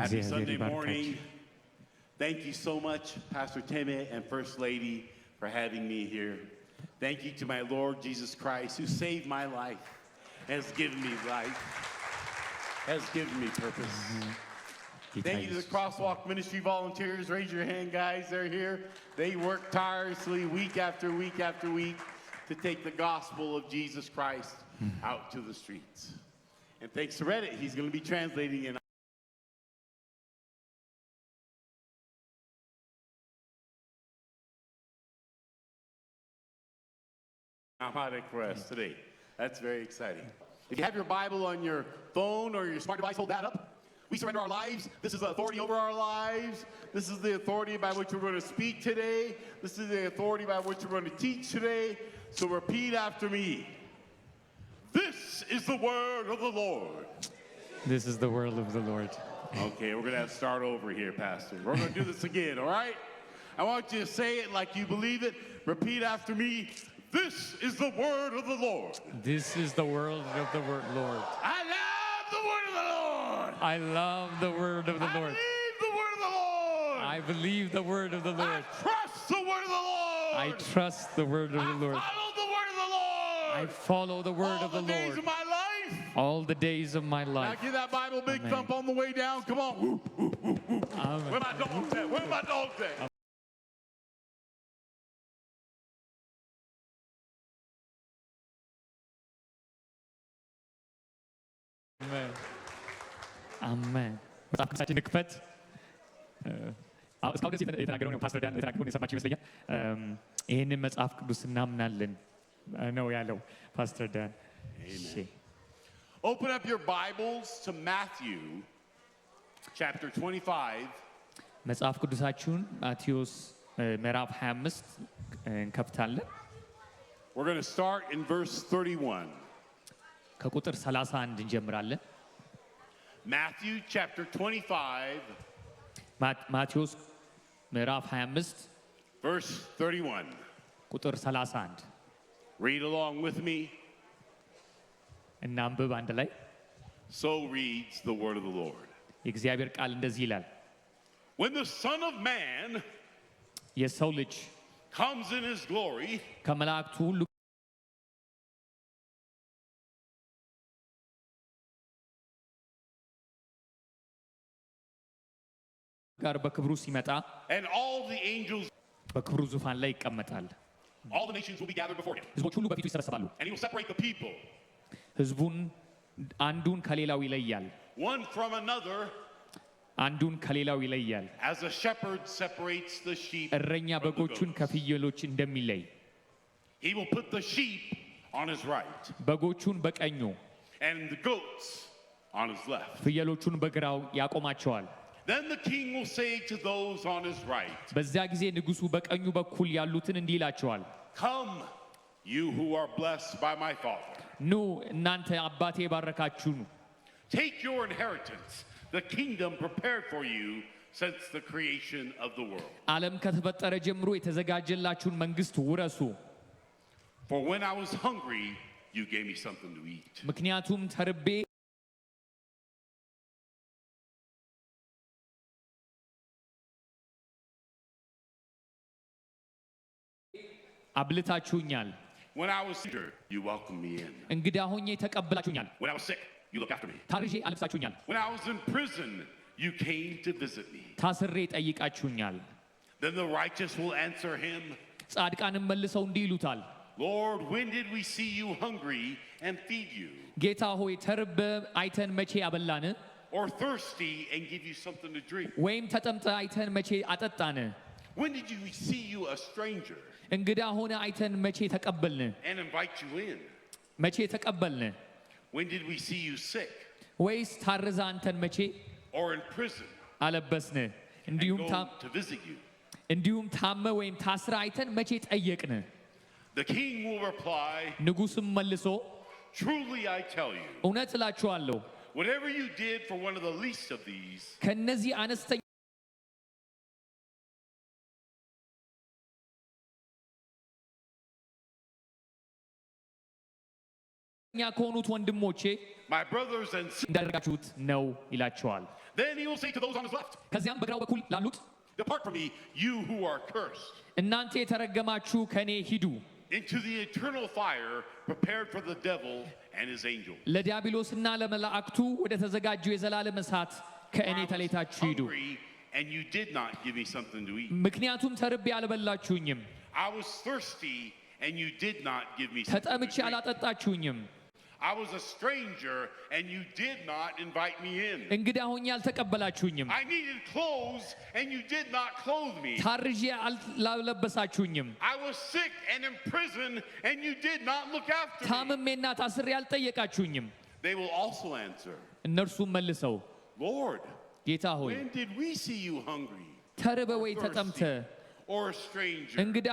Happy Sunday morning. Thank you so much, Pastor Timmy and First Lady, for having me here. Thank you to my Lord Jesus Christ, who saved my life, has given me life, has given me purpose. Thank you to the Crosswalk Ministry volunteers. Raise your hand, guys. They're here. They work tirelessly week after week after week to take the gospel of Jesus Christ out to the streets. And thanks to Reddit, he's going to be translating in Amharic for us today. That's very exciting. If you have your Bible on your phone or your smart device, hold that up. We surrender our lives. This is the authority over our lives. This is the authority by which we're going to speak today. This is the authority by which we're going to teach today. So repeat after me. This is the word of the Lord. This is the word of the Lord. Okay, we're going to have to start over here, Pastor. We're going to do this again, all right? I want you to say it like you believe it. Repeat after me. This is the word of the Lord. This is the word of the Lord. I love the word of the Lord. I love the word of the Lord. I believe the word of the Lord. I believe the word of the Lord. I trust the word of the Lord. I trust the word of the Lord. I follow the word of the Lord. I follow the word of the All the days Lord. of my life. All the days of my Now life. give that Bible a big Amen. thump on the way down. Come on. Woo, woo, woo, woo. Amen. Where my dogs at? Where my dogs at? Amen. Amen. መጽሐፍ ቅዱሳችን ንክፈት። እስካሁን ድረስ የተናገረው ነው ፓስተር ዳን የተናገረውን የሰማችሁ ይመስለኛል። ይህንን መጽሐፍ ቅዱስ እናምናለን ነው ያለው ፓስተር ዳን። እሺ Open up your Bibles to Matthew chapter 25. መጽሐፍ ቅዱሳችሁን ማቴዎስ ምዕራፍ 25 እንከፍታለን። We're going to start in verse 31. ከቁጥር 31 እንጀምራለን። Matthew chapter 25 ማቴዎስ ምዕራፍ 25 verse 31. ቁጥር 31 Read along with me. እናንብብ አንድ ላይ። So reads the word of the Lord. የእግዚአብሔር ቃል እንደዚህ ይላል። When the Son of Man የሰው ልጅ comes in his glory ከመላእክቱ ሁሉ ጋር በክብሩ ሲመጣ and all the angels, በክብሩ ዙፋን ላይ ይቀመጣል። all the nations will be gathered before him. ህዝቦች ሁሉ በፊቱ ይሰበሰባሉ። And he will separate the people, ህዝቡን አንዱን ከሌላው ይለያል። one from another, አንዱን ከሌላው ይለያል። as a shepherd separates the sheep እረኛ from the በጎቹን goats. ከፍየሎች እንደሚለይ He will put the sheep on his right በጎቹን በቀኙ and the goats on his left. ፍየሎቹን በግራው ያቆማቸዋል። Then the king will say to those on his right, በዚያ ጊዜ ንጉሡ በቀኙ በኩል ያሉትን እንዲህ ይላቸዋል፣ come, you who are blessed by my Father. ኑ እናንተ አባቴ የባረካችሁ ኑ፣ Take your inheritance, the kingdom prepared for you since the creation of the world. ዓለም ከተፈጠረ ጀምሮ የተዘጋጀላችሁን መንግስት ውረሱ። For when I was hungry, you gave me something to eat. ምክንያቱም ተርቤ አብልታችሁኛል። When I was sick, you welcomed me in. እንግዳ ሆኜ ተቀብላችሁኛል። When I was sick, you looked after me. ታርዤ አልብሳችሁኛል። When I was in prison, you came to visit me. ታስሬ ጠይቃችሁኛል። Then the righteous will answer him, ጻድቃንም መልሰው እንዲህ ይሉታል፣ Lord, when did we see you hungry and feed you? ጌታ ሆይ ተርበ አይተን መቼ አበላን? Or thirsty and give you something to drink? ወይም ተጠምጠ አይተን መቼ አጠጣን? When did you see you a stranger እንግዳ ሆነ አይተን መቼ ተቀበልን? and invite you in? መቼ ተቀበልን? When did we see you sick ወይስ ታርዛ አንተን መቼ or in prison አለበስን? and እንዲሁም go to visit you? ታመ ወይም ታስረ አይተን መቼ ጠየቅን? The king will reply, ንጉሥም መልሶ truly I tell you, እውነት እላችኋለሁ whatever you did for one of the least of these, ከነዚህ አነስተኛ ከሆኑት ወንድሞቼ my brothers and sisters, እንዳደረጋችሁት ነው ይላቸዋል። Then he will say to those on his left, ከዚያም በግራው በኩል ላሉት depart from me, you who are cursed, እናንተ የተረገማችሁ ከኔ ሂዱ into the eternal fire prepared for the devil and his angels. ለዲያብሎስና ለመላእክቱ ወደ ተዘጋጀው የዘላለም እሳት ከእኔ ተለይታችሁ ሂዱ Hungry, and you did not give me something to eat. ምክንያቱም ተርቤ አልበላችሁኝም I was thirsty, and you did not give me something ተጠምቼ to drink. አላጠጣችሁኝም I was a stranger, and you did not invite me in. እንግዳ ሆኜ አልተቀበላችሁኝም I needed clothes, and you did not clothe me. ታርዤ አላለበሳችሁኝም I was sick and in prison, and you did not look after me. ታምሜና ታስሬ አልጠየቃችሁኝም They will also answer, እነርሱም መልሰው Lord, ጌታ ሆይ when did we see you hungry, ተርበ ወይ ተጠምተ thirsty, or a stranger, እንግዳ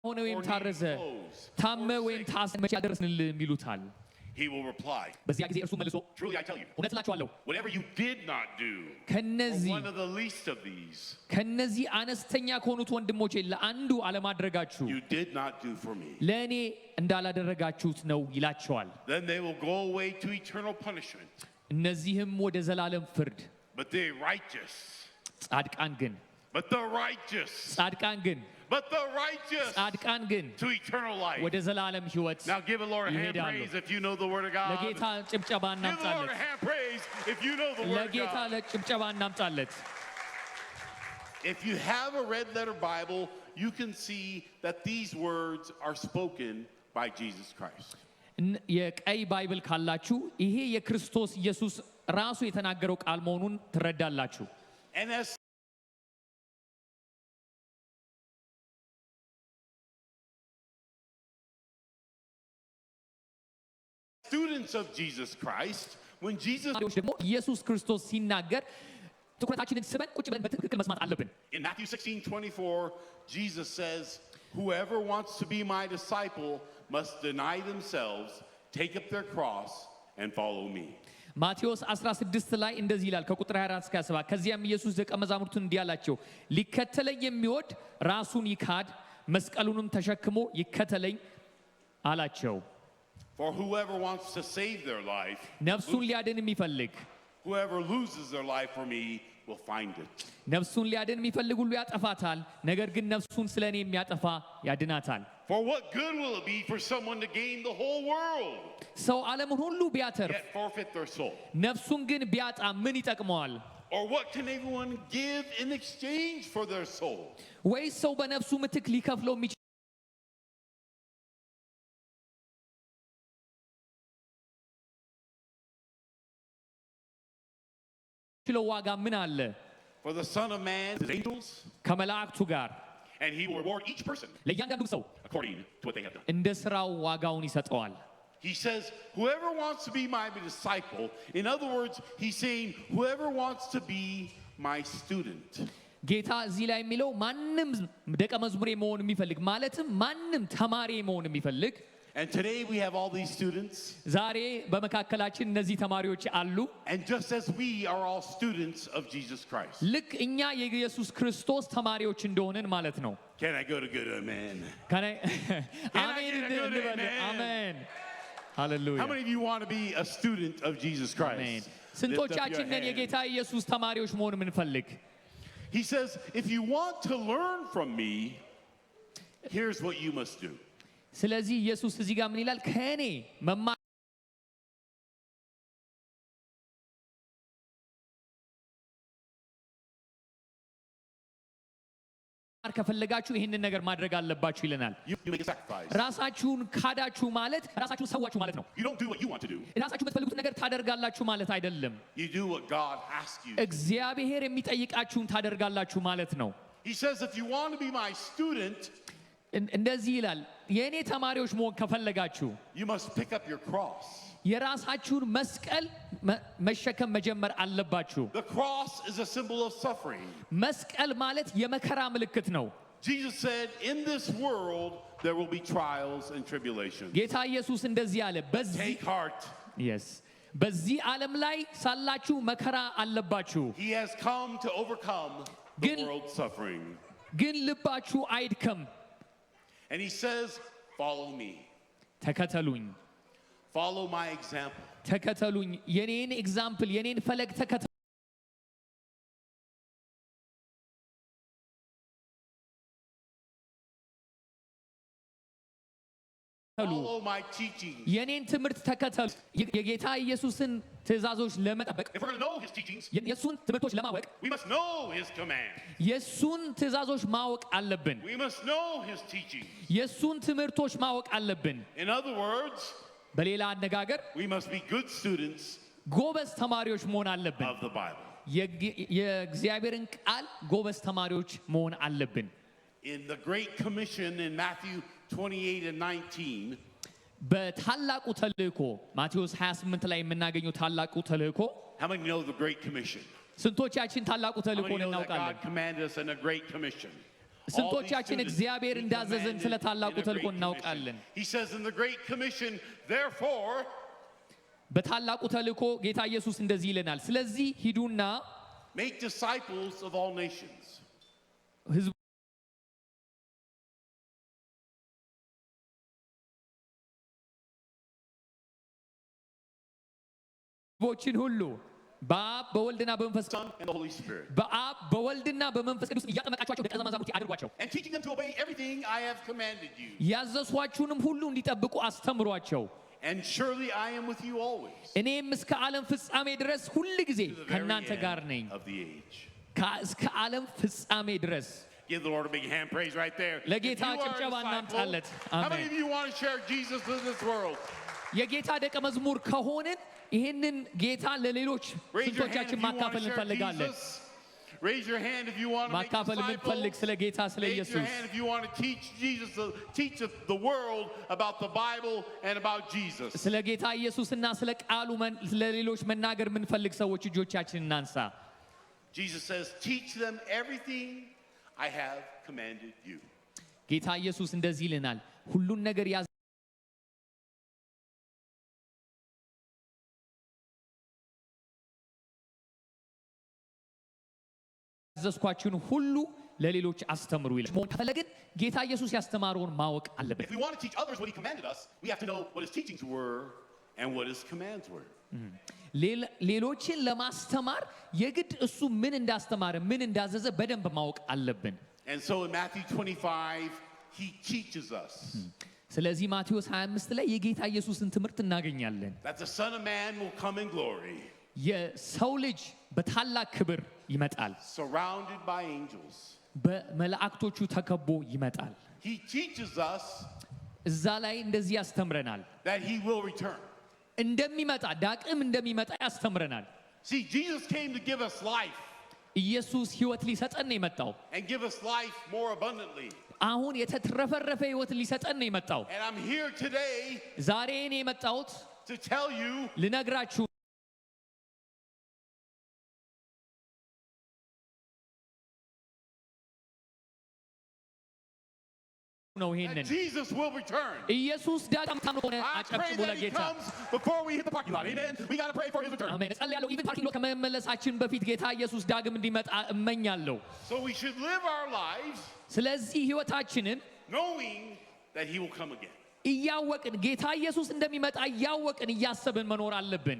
ሆነ ወይም or ታረዘ needing clothes, ታመ or ወይም sick? ታስረ መቼ አደረስንልህ ይሉታል He will reply, በዚያ ጊዜ እርሱ መልሶ Truly I tell you, እውነት እላችኋለሁ whatever you did not do for ከነዚህ one of the least of these, ከነዚህ አነስተኛ ከሆኑት ወንድሞቼ ለአንዱ አለማድረጋችሁ you did not do for me. ለእኔ እንዳላደረጋችሁት ነው ይላቸዋል Then they will go away to eternal punishment. እነዚህም ወደ ዘላለም ፍርድ But the righteous, ጻድቃን ግን but the righteous, ጻድቃን ግን but the righteous ጻድቃን ግን to eternal life. ወደ ዘላለም ሕይወት Now give the Lord a hand ይሄዳሉ። praise if you know the word of God. ለጌታ ጭብጨባ Give the Lord እናምጣለት a hand praise if you know the word of ለጌታ God. ለጭብጨባ እናምጣለት If you have a red letter Bible, you can see that these words are spoken by Jesus Christ. የቀይ ባይብል ካላችሁ ይሄ የክርስቶስ ኢየሱስ ራሱ የተናገረው ቃል መሆኑን ትረዳላችሁ And as students of Jesus Christ, when Jesus ተማሪዎች ደግሞ ኢየሱስ ክርስቶስ ሲናገር ትኩረታችንን ስበን ቁጭ ብለን በትክክል መስማት አለብን in Matthew 16:24, Jesus says, whoever wants to be my disciple must deny themselves, take up their cross, and follow me. ማቴዎስ 16 ላይ እንደዚህ ይላል ከቁጥር 24 እስከ 27 ከዚያም ኢየሱስ ደቀ መዛሙርቱን እንዲህ አላቸው ሊከተለኝ የሚወድ ራሱን ይካድ መስቀሉንም ተሸክሞ ይከተለኝ አላቸው For whoever wants to save their life, ነፍሱን ሊያድን የሚፈልግ whoever loses their life for me will find it. ነፍሱን ሊያድን የሚፈልግ ሁሉ ያጠፋታል ነገር ግን ነፍሱን ስለኔ የሚያጠፋ ያድናታል For what good will it be for someone to gain the whole world, ሰው ዓለምን ሁሉ ቢያተርፍ yet forfeit their soul? ነፍሱን ግን ቢያጣ ምን ይጠቅመዋል Or what can everyone give in exchange for their soul? ወይስ ሰው በነፍሱ ምትክ ሊከፍለው የሚችለው ዋጋ ምን አለ For the Son of Man, his angels, ከመላእክቱ ጋር and he will reward each person ለእያንዳንዱ ሰው according to what they have done. እንደ ስራው ዋጋውን ይሰጠዋል He says, whoever wants to be my disciple, in other words, he's saying, whoever wants to be my student. ጌታ እዚህ ላይ የሚለው ማንም ደቀ መዝሙሬ መሆን የሚፈልግ ማለትም ማንም ተማሪ መሆን የሚፈልግ And today we have all these students. ዛሬ በመካከላችን እነዚህ ተማሪዎች አሉ And just as we are all students of Jesus Christ. ልክ እኛ የኢየሱስ ክርስቶስ ተማሪዎች እንደሆነን ማለት ነው Can I go to good amen? አሜን get a good እንበል amen? አሜን ሃሌሉያ How many of you want to be a student of Jesus አሜን Christ? Lift up your ስንቶቻችን ነን hand. የጌታ ኢየሱስ ተማሪዎች መሆን የምንፈልግ He says, if you want to learn from me, here's what you must do. ስለዚህ ኢየሱስ እዚህ ጋር ምን ይላል ከእኔ መማር ከፈለጋችሁ ይህንን ነገር ማድረግ አለባችሁ ይለናል You make a sacrifice. ራሳችሁን ካዳችሁ ማለት ራሳችሁን ሰዋችሁ ማለት ነው You don't do what you want to do. ራሳችሁ የምትፈልጉት ነገር ታደርጋላችሁ ማለት አይደለም You do what God asks you. እግዚአብሔር የሚጠይቃችሁን ታደርጋላችሁ ማለት ነው He says, if you want to be my student, እንደዚህ ይላል የእኔ ተማሪዎች መሆን ከፈለጋችሁ you must pick up your cross. የራሳችሁን መስቀል መሸከም መጀመር አለባችሁ The cross is a symbol of suffering. መስቀል ማለት የመከራ ምልክት ነው Jesus said, in this world, there will be trials and tribulations. ጌታ ኢየሱስ እንደዚህ አለ Take heart. በዚህ ዓለም ላይ ሳላችሁ መከራ አለባችሁ He has come to overcome the ግን- world's suffering. ግን ልባችሁ አይድከም And he says, follow me. ተከተሉኝ Follow my example. ተከተሉኝ የኔን ኤግዛምፕል የኔን ፈለግ ተከተሉ Follow my teaching. የኔን ትምህርት ተከተሉ የጌታ ኢየሱስን ትእዛዞች ለመጠበቅ If we're going to know his teachings, የሱን ትምህርቶች ለማወቅ we must know his command. የሱን ትእዛዞች ማወቅ አለብን We must know his teachings. የሱን ትምህርቶች ማወቅ አለብን In other words, በሌላ አነጋገር we must be good students ጎበዝ ተማሪዎች መሆን አለብን of the Bible. የእግዚአብሔርን ቃል ጎበዝ ተማሪዎች መሆን አለብን In the Great Commission in Matthew 28 and 19, በታላቁ ተልእኮ ማቴዎስ 28 ላይ የምናገኘው ታላቁ ተልእኮ how many know the Great Commission? ስንቶቻችን ታላቁ How ተልእኮን many know that እናውቃለን God commanded us in a Great Commission? ስንቶቻችን All these እግዚአብሔር students, he እንዳዘዘን ስለ commanded ታላቁ in a ተልእኮ Great እናውቃለን Commission. He says in the Great Commission, therefore, በታላቁ ተልእኮ ጌታ ኢየሱስ እንደዚህ ይለናል ስለዚህ ሂዱና make disciples of all nations. ህዝቦችን ሁሉ በአብ በወልድና በመንፈስ Son and the Holy Spirit. በአብ በወልድና በመንፈስ ቅዱስ እያጠመቃቸዋቸው ደቀ መዛሙርት አድርጓቸው And teaching them to obey everything I have commanded you. ያዘዝኋችሁንም ሁሉ እንዲጠብቁ አስተምሯቸው And surely I am with you always. እኔም እስከ ዓለም ፍጻሜ ድረስ ሁል ጊዜ To the ከእናንተ very ጋር ነኝ end of the age. እስከ ዓለም ፍጻሜ ድረስ Give the Lord a big hand praise right there. If ለጌታ you are a ጭብጨባ disciple, እናምጣለት how many አሜን of you want to share Jesus with this world? የጌታ ደቀ መዝሙር ከሆንን ይህንን ጌታ ለሌሎች Raise your hand if ስንቶቻችን you want ማካፈል to share እንፈልጋለን Jesus. Raise your hand if you want to make ማካፈል የምትፈልግ disciples. ስለ ጌታ ስለ Raise your ኢየሱስ hand if you want to teach Jesus, teach the world about the Bible and about Jesus. ስለ ጌታ ኢየሱስና ስለ ቃሉ ለሌሎች መናገር የምንፈልግ ሰዎች እጆቻችንን እናንሳ Jesus says, teach them everything I have commanded you. ጌታ ኢየሱስ እንደዚህ ይለናል ሁሉን ነገር ያዘዝኳችሁን ሁሉ ለሌሎች አስተምሩ ይላል ሞት ከፈለግን ጌታ ኢየሱስ ያስተማረውን ማወቅ አለብን If we want to teach others what he commanded us, we have to know what his teachings were and what his commands were. ሌሎችን ለማስተማር የግድ እሱ ምን እንዳስተማረ ምን እንዳዘዘ በደንብ ማወቅ አለብን And so in Matthew 25, he teaches us ስለዚህ ማቴዎስ 25 ላይ የጌታ ኢየሱስን ትምህርት እናገኛለን that the Son of Man will come in glory, የሰው ልጅ በታላቅ ክብር ይመጣል surrounded by angels. በመላእክቶቹ ተከቦ ይመጣል He teaches us እዛ ላይ እንደዚህ ያስተምረናል that he will return. እንደሚመጣ ዳቅም እንደሚመጣ ያስተምረናል See, Jesus came to give us life ኢየሱስ ሕይወት ሊሰጠን ነው የመጣው and give us life more abundantly. አሁን የተትረፈረፈ ሕይወት ሊሰጠን ነው የመጣው And I'm here today ዛሬ እኔ የመጣሁት to tell you ልነግራችሁ ነው that ይሄንን Jesus will return. ኢየሱስ ዳግም ታምቆነ I pray አጨብጭቡ that he ለጌታ comes before we hit the parking lot. Amen. We got to pray for his return. አሜን ጸልያለሁ ኢቭን ፓርኪንግ ሎት ከመመለሳችን በፊት ጌታ ኢየሱስ ዳግም እንዲመጣ እመኛለሁ So we should live our lives ስለዚህ ህይወታችንን knowing that he will come again. እያወቅን ጌታ ኢየሱስ እንደሚመጣ እያወቅን እያሰብን መኖር አለብን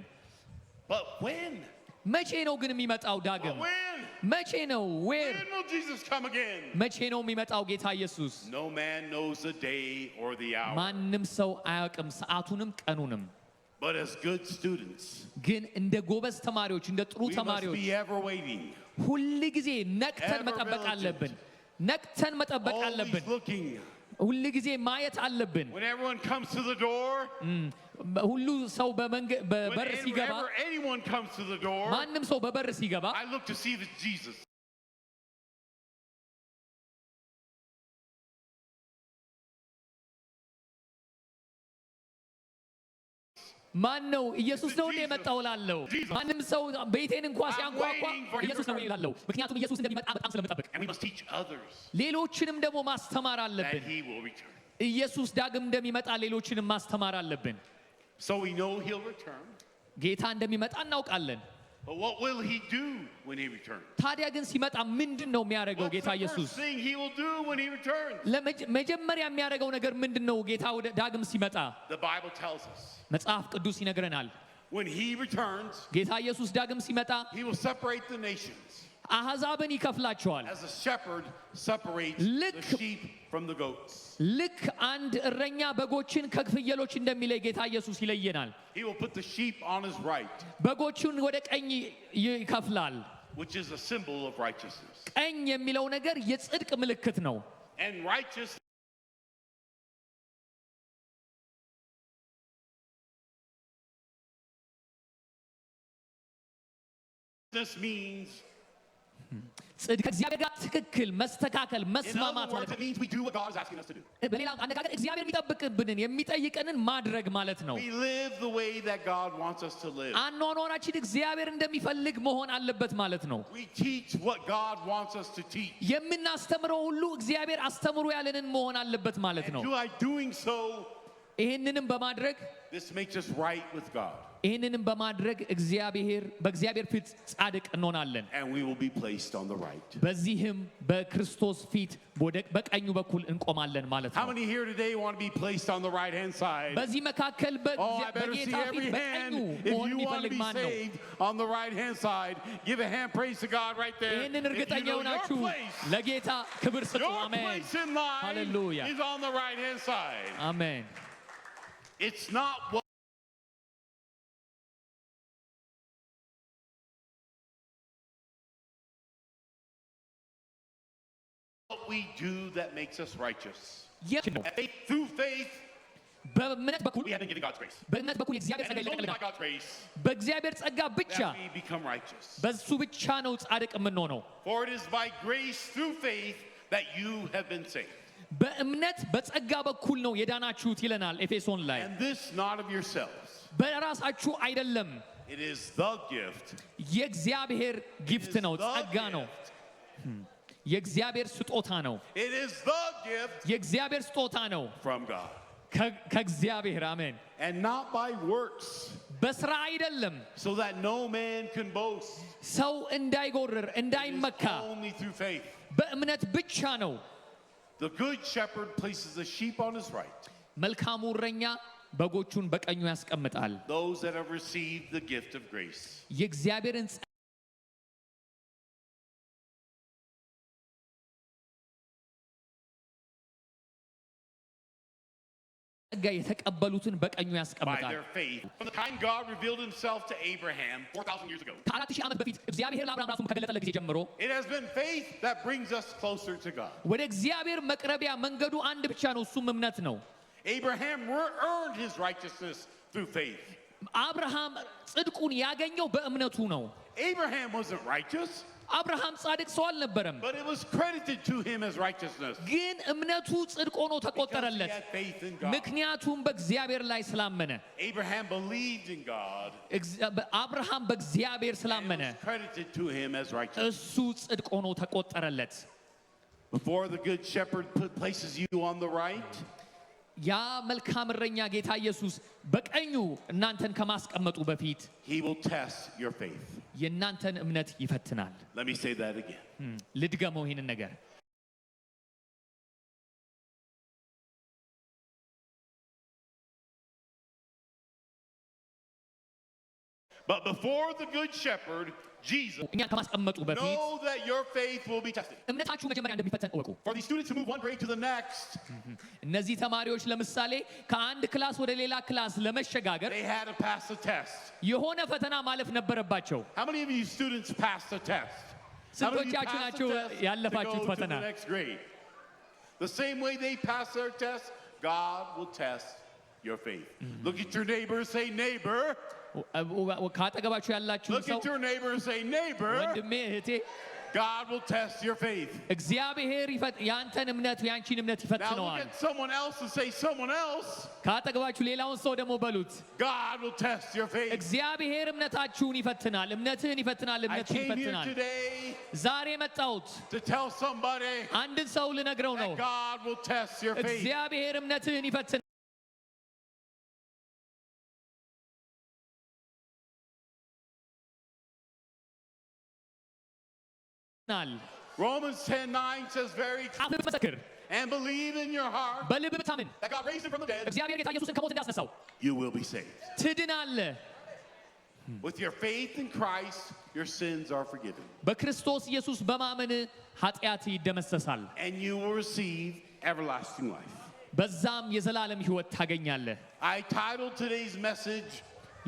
But when? መቼ ነው ግን የሚመጣው ዳግም But when? መቼ ነው where When will Jesus come again? መቼ ነው የሚመጣው ጌታ ኢየሱስ No man knows the day or the hour. ማንም ሰው አያውቅም ሰዓቱንም ቀኑንም But as good students, ግን እንደ ጎበዝ ተማሪዎች እንደ ጥሩ we must ተማሪዎች be ever waiting, ሁል ጊዜ ነቅተን Ever መጠበቅ vigilant. አለብን ነቅተን መጠበቅ always አለብን looking. ሁል ጊዜ ማየት አለብን When everyone comes to the door, ሁሉ ሰው በበር ሲገባ whenever anyone comes to the door, ማንም ሰው በበር ሲገባ I look to see if it's Jesus. ማን ነው ኢየሱስ ነው እንደ የመጣው ላለው ማንም ሰው ቤቴን እንኳን ሲያንኳኳ ኢየሱስ ነው ይላለው ምክንያቱም ኢየሱስ እንደሚመጣ በጣም ስለምጠብቅ And we must teach others ሌሎችንም ደግሞ ማስተማር that አለብን he will return. ኢየሱስ ዳግም እንደሚመጣ ሌሎችንም ማስተማር አለብን So we know he'll return. ጌታ እንደሚመጣ እናውቃለን But what will he do when he returns? ታዲያ ግን ሲመጣ ምንድን ነው የሚያደርገው What's ጌታ the ኢየሱስ? first thing he will do when he returns? መጀመሪያ የሚያደርገው ነገር ምንድን ነው? ጌታ ወደ ዳግም ሲመጣ The Bible tells us. መጽሐፍ ቅዱስ ይነግረናል። When he returns, ጌታ ኢየሱስ ዳግም ሲመጣ he will separate the nations. አሕዛብን ይከፍላቸዋል። As a shepherd separates Look- the sheep from the goats. ልክ አንድ እረኛ በጎችን ከፍየሎች እንደሚለይ ጌታ ኢየሱስ ይለየናል። He will put the sheep on his right, በጎቹን ወደ ቀኝ ይከፍላል። which is a symbol of righteousness. ቀኝ የሚለው ነገር የጽድቅ ምልክት ነው። And righteousness means, ጽድቅ ከእግዚአብሔር ጋር ትክክል መስተካከል in መስማማት other ማለት words, ነው። it means we do what God is asking us to do. በሌላ አነጋገር እግዚአብሔር የሚጠብቅብንን የሚጠይቀንን ማድረግ ማለት ነው። We live the way that God wants us to live. አኗኗራችን እግዚአብሔር እንደሚፈልግ መሆን አለበት ማለት ነው። We teach what God wants us to teach. የምናስተምረው ሁሉ እግዚአብሔር አስተምሩ ያለንን መሆን አለበት ማለት ነው። And by doing so, ይህንንም በማድረግ this makes us right with God. ይህንንም በማድረግ በእግዚአብሔር ፊት ጻድቅ እንሆናለን። And we will be placed on the right. በዚህም በክርስቶስ ፊት በቀኙ በኩል እንቆማለን ማለት How ነው። many here today want to be placed on the right hand side? በዚህ መካከል Oh, I better see በጌታ ፊት every በቀኙ hand. If መሆን you want to የሚፈልግ be ማን ነው? saved on the right hand side, give a hand praise to God right there. ይህንን If you እርግጠኛ know your ሆናችሁ place, ለጌታ ክብር ስጡ። your አሜን place in line Hallelujah. is on the right hand side. አሜን። It's not what we do that makes us righteous. Through faith, በእምነት በኩል we have been given God's grace. በእምነት በኩል የእግዚአብሔር And ጸጋ it's only by ይለቀልናል። God's grace በእግዚአብሔር ጸጋ ብቻ that we become righteous. በሱ ብቻ ነው ጻድቅ የምንሆነው። For it is by grace through faith that you have been saved. በእምነት በጸጋ በኩል ነው የዳናችሁት ይለናል ኤፌሶን ላይ። And this not of yourselves. በራሳችሁ አይደለም፣ It is the gift. የእግዚአብሔር ጊፍት ነው፣ It is the ጸጋ ነው፣ gift የእግዚአብሔር ስጦታ ነው። It is the gift የእግዚአብሔር ስጦታ ነው from God. ከእግዚአብሔር አሜን። And not by works, በስራ አይደለም፣ so that no man can boast. ሰው እንዳይጎርር It is እንዳይመካ only through faith. በእምነት ብቻ ነው። The good shepherd places the sheep on his right. መልካሙ እረኛ በጎቹን በቀኙ ያስቀምጣል። Those that have received the gift of grace. የእግዚአብሔርን ጸጋ የተቀበሉትን በቀኙ By ያስቀምጣል። their faith. From the time God revealed himself to Abraham 4,000 years ago, ከ4000 ዓመት በፊት እግዚአብሔር ለአብርሃም ራሱን ከገለጠለት ጊዜ ጀምሮ it has been faith that brings us closer to God. ወደ እግዚአብሔር መቅረቢያ መንገዱ አንድ ብቻ ነው፣ እሱም እምነት ነው። Abraham earned his righteousness through faith. አብርሃም ጽድቁን ያገኘው በእምነቱ ነው። Abraham wasn't righteous, አብርሃም ጻድቅ ሰው አልነበረም፣ but it was credited to him as righteousness ግን እምነቱ ጽድቅ ሆኖ because he ተቆጠረለት፣ had faith in God. ምክንያቱም በእግዚአብሔር ላይ ስላመነ። Abraham believed in God አብርሃም በእግዚአብሔር and it ስላመነ was credited to him as righteousness. እሱ ጽድቅ ሆኖ ተቆጠረለት። Before the good shepherd places you on the right, ያ መልካም እረኛ ጌታ ኢየሱስ በቀኙ እናንተን ከማስቀመጡ በፊት he will test your faith. የእናንተን እምነት ይፈትናል። Let me say that again. ልድገመው ይህንን ነገር። But before the good shepherd, Jesus, እኛን ከማስቀመጡ በፊት know that your faith will be tested. እምነታችሁ መጀመሪያ እንደሚፈተን እወቁ። For these students who move one grade to the next, እነዚህ ተማሪዎች ለምሳሌ ከአንድ ክላስ ወደ ሌላ ክላስ ለመሸጋገር they had to pass a test. የሆነ ፈተና ማለፍ ነበረባቸው። How many of you students passed the test? How many of you ስንቶቻችሁ passed ናቸው the test to ያለፋችሁት go to ፈተና? the next grade? The same way they pass their test, God will test your faith. Look at your neighbor and say, neighbor. ካጠገባችሁ ያላችሁ Look ሰው at your neighbor and say, neighbor. ወንድሜ እህቴ፣ God will test your faith. እግዚአብሔር ያንተን እምነት ያንቺን እምነት Now look ይፈትነዋል። at someone else and say, someone else. ካጠገባችሁ ሌላውን ሰው ደግሞ በሉት፣ God will test your faith. እግዚአብሔር እምነታችሁን ይፈትናል፣ እምነትህን ይፈትናል፣ I እምነትህን came here ይፈትናል። today ዛሬ መጣሁት to tell somebody አንድን ሰው ልነግረው ነው፣ that God will test your faith. እግዚአብሔር እምነትህን ይፈትናል። Romans 10:9 says very true. አፍ ብትመሰክር And believe in your heart በልብ ብታምን that God raised him from the dead, እግዚአብሔር ጌታ ኢየሱስን ከሞት እንዳስነሳው you will be saved. ትድናለህ። With your faith in Christ, your sins are forgiven. በክርስቶስ ኢየሱስ በማመን ኃጢአት ይደመሰሳል። And you will receive everlasting life. በዛም የዘላለም ሕይወት ታገኛለህ። I titled today's message,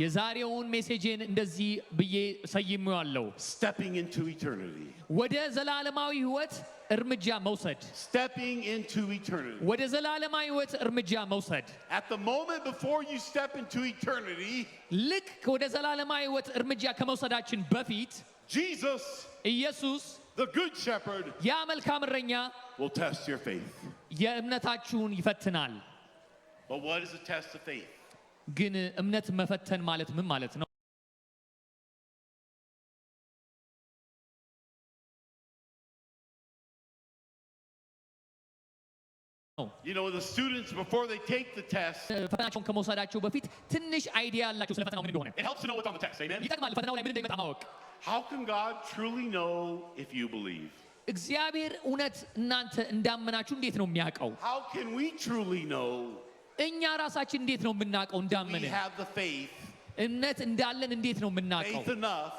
የዛሬውን ሜሴጅን እንደዚህ ብዬ ሰይሜዋለሁ። Stepping into Eternity. ወደ ዘላለማዊ ሕይወት እርምጃ መውሰድ። Stepping into eternity. ወደ ዘላለማዊ ሕይወት እርምጃ መውሰድ። At the moment before you step into eternity, ልክ ወደ ዘላለማዊ ሕይወት እርምጃ ከመውሰዳችን በፊት Jesus, ኢየሱስ the good shepherd, ያ መልካም እረኛ will test your faith. የእምነታችሁን ይፈትናል። But what is a test of faith? ግን እምነት መፈተን ማለት ምን ማለት ነው? You know, the students, before they take the test, ፈተናቸውን ከመውሰዳቸው በፊት ትንሽ አይዲያ ያላቸው ስለ ፈተናው ምን እንደሆነ it helps to know what's on the test. Amen? ይጠቅማል። ፈተናው ላይ ምን እንደሚመጣ ማወቅ። How can God truly know if you believe? እግዚአብሔር እውነት እናንተ እንዳመናችሁ እንዴት ነው የሚያውቀው? How can we truly know እኛ ራሳችን እንዴት ነው የምናውቀው we እንዳመንን? have the faith, እምነት እንዳለን እንዴት ነው የምናውቀው? faith enough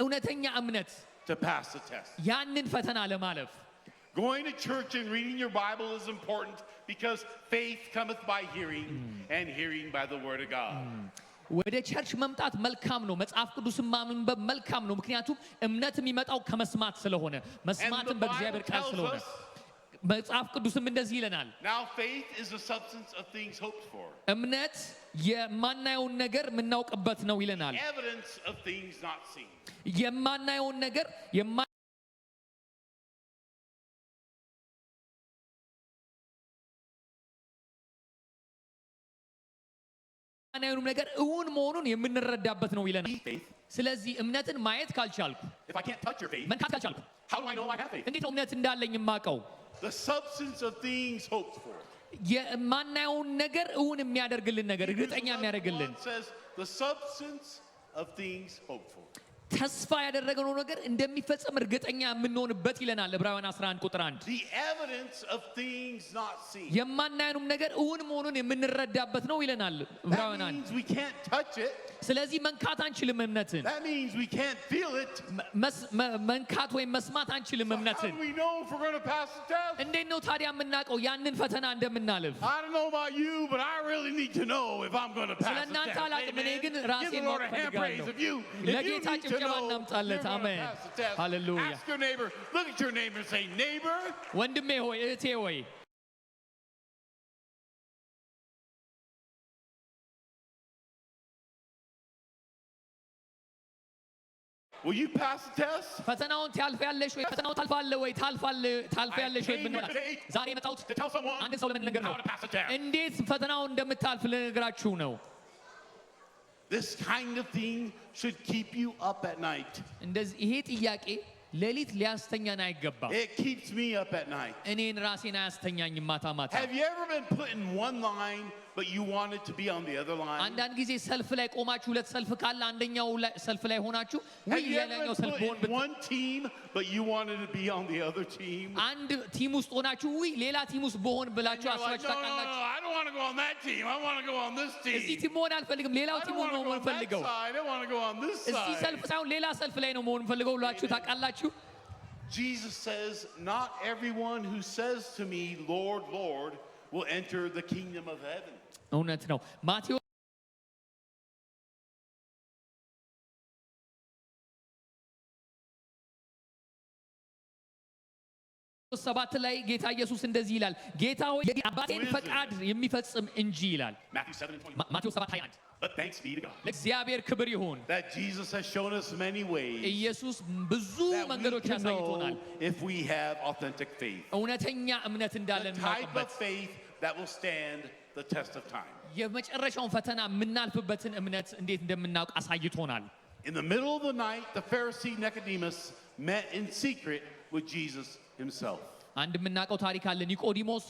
እውነተኛ እምነት to pass the test? ያንን ፈተና ለማለፍ Going to church and reading your Bible is important because faith cometh by hearing and hearing by the word of God. ወደ ቸርች መምጣት መልካም ነው። መጽሐፍ ቅዱስን ማንበብ መልካም ነው። ምክንያቱም እምነት የሚመጣው ከመስማት ስለሆነ And the መስማትም Bible በእግዚአብሔር ቃል tells ስለሆነ us, መጽሐፍ ቅዱስም እንደዚህ ይለናል። now faith is the substance of things hoped for, እምነት የማናየውን ነገር የምናውቅበት ነው ይለናል። evidence of things not seen. የማናየውን ነገር የማናየውን ነገር እውን መሆኑን የምንረዳበት ነው ይለናል። Faith. ስለዚህ እምነትን ማየት ካልቻልኩ If I can't touch your faith, መንካት ካልቻልኩ how do I know I have faith? እንዴት ነው እምነት እንዳለኝ የማውቀው? The substance of things hoped for. የማናየውን ነገር እውን የሚያደርግልን ነገር እርግጠኛ የሚያደርግልን 11:1 says the substance of things hoped for. ተስፋ ያደረገው ነገር እንደሚፈጸም እርግጠኛ የምንሆንበት ይለናል ዕብራውያን 11 ቁጥር 1። The evidence of things not seen. የማናየውም ነገር እውን መሆኑን የምንረዳበት ነው ይለናል That ዕብራውያን 1። means we can't touch it. ስለዚህ መንካት አንችልም እምነትን። That means we can't feel it. መንካት ወይም መስማት አንችልም How እምነትን። do we know if we're going to pass the test? እንዴት ነው ታዲያ የምናውቀው ያንን ፈተና እንደምናልፍ? I don't know about you, but I really need to know if I'm going to pass ስለ the እናንተ test. አላቅም፣ እኔ Amen? ግን Give ራሴን the Lord ማወቅ a hand praise ፈልጋለሁ። if you ለጌታ need to ጭብጨባ know እናምጣለት። you're going አሜን to pass the test. ሃሌሉያ። Ask your neighbor, look at your neighbor and say, neighbor, ወንድሜ ሆይ እህቴ ሆይ will you pass the test? ፈተናውን ታልፊያለሽ ወይ? ፈተናውን ታልፋለህ ወይ? ታልፊያለሽ ወይ? I came ብንላል today ዛሬ የመጣሁት to tell someone አንድ ሰው ለመናገር ነው። how to pass the test. እንዴት ፈተናውን እንደምታልፍ ልነግራችሁ ነው። This kind of thing should keep you up at night. እንደዚህ ይሄ ጥያቄ ሌሊት ሊያስተኛን አይገባም። It keeps me up at night. እኔን ራሴን አያስተኛኝም ማታ ማታ። Have you ever been put in one line, but you wanted to be on the other line? አንዳንድ ጊዜ ሰልፍ ላይ ቆማችሁ ሁለት ሰልፍ ካለ አንደኛው ሰልፍ ላይ ሆናችሁ ወይ Have you ever የላኛው been ሰልፍ put ሆን in one team, but you wanted to be on the other team? አንድ ቲም ውስጥ ሆናችሁ ወይ ሌላ ቲም ውስጥ በሆን ብላችሁ You're like, አስባችሁ no, ታውቃላችሁ? I don't want to go on that team. I want to go on this እዚህ team. ቲም መሆን አልፈልግም፣ ሌላው I ቲም don't want to ነው go መሆን on that ፈልገው። side. I want to go on this እዚህ side. ሰልፍ ሳይሆን ሌላ ሰልፍ ላይ ነው መሆን ፈልገው ብላችሁ ታውቃላችሁ? Jesus says, not everyone who says to me, Lord, Lord, will enter the kingdom of heaven. እውነት ነው። ማቴዎስ 7 ላይ ጌታ ኢየሱስ እንደዚህ ይላል፣ ጌታ ሆይ የአባቴን ፈቃድ የሚፈጽም እንጂ ይላል። Matthew 7:21. ማቴዎስ 7:21 But thanks be to God ለእግዚአብሔር ክብር ይሁን። that Jesus has shown us many ways ኢየሱስ ብዙ that we መንገዶች can ያሳይቶናል know if we have authentic faith. እውነተኛ እምነት The እንዳለን type of እናውቅበት faith that will stand the test of time. የመጨረሻውን ፈተና የምናልፍበትን እምነት እንዴት እንደምናውቅ አሳይቶናል። In the middle of the night, the Pharisee Nicodemus met in secret with Jesus himself. አንድ የምናውቀው ታሪክ አለ። ኒቆዲሞስ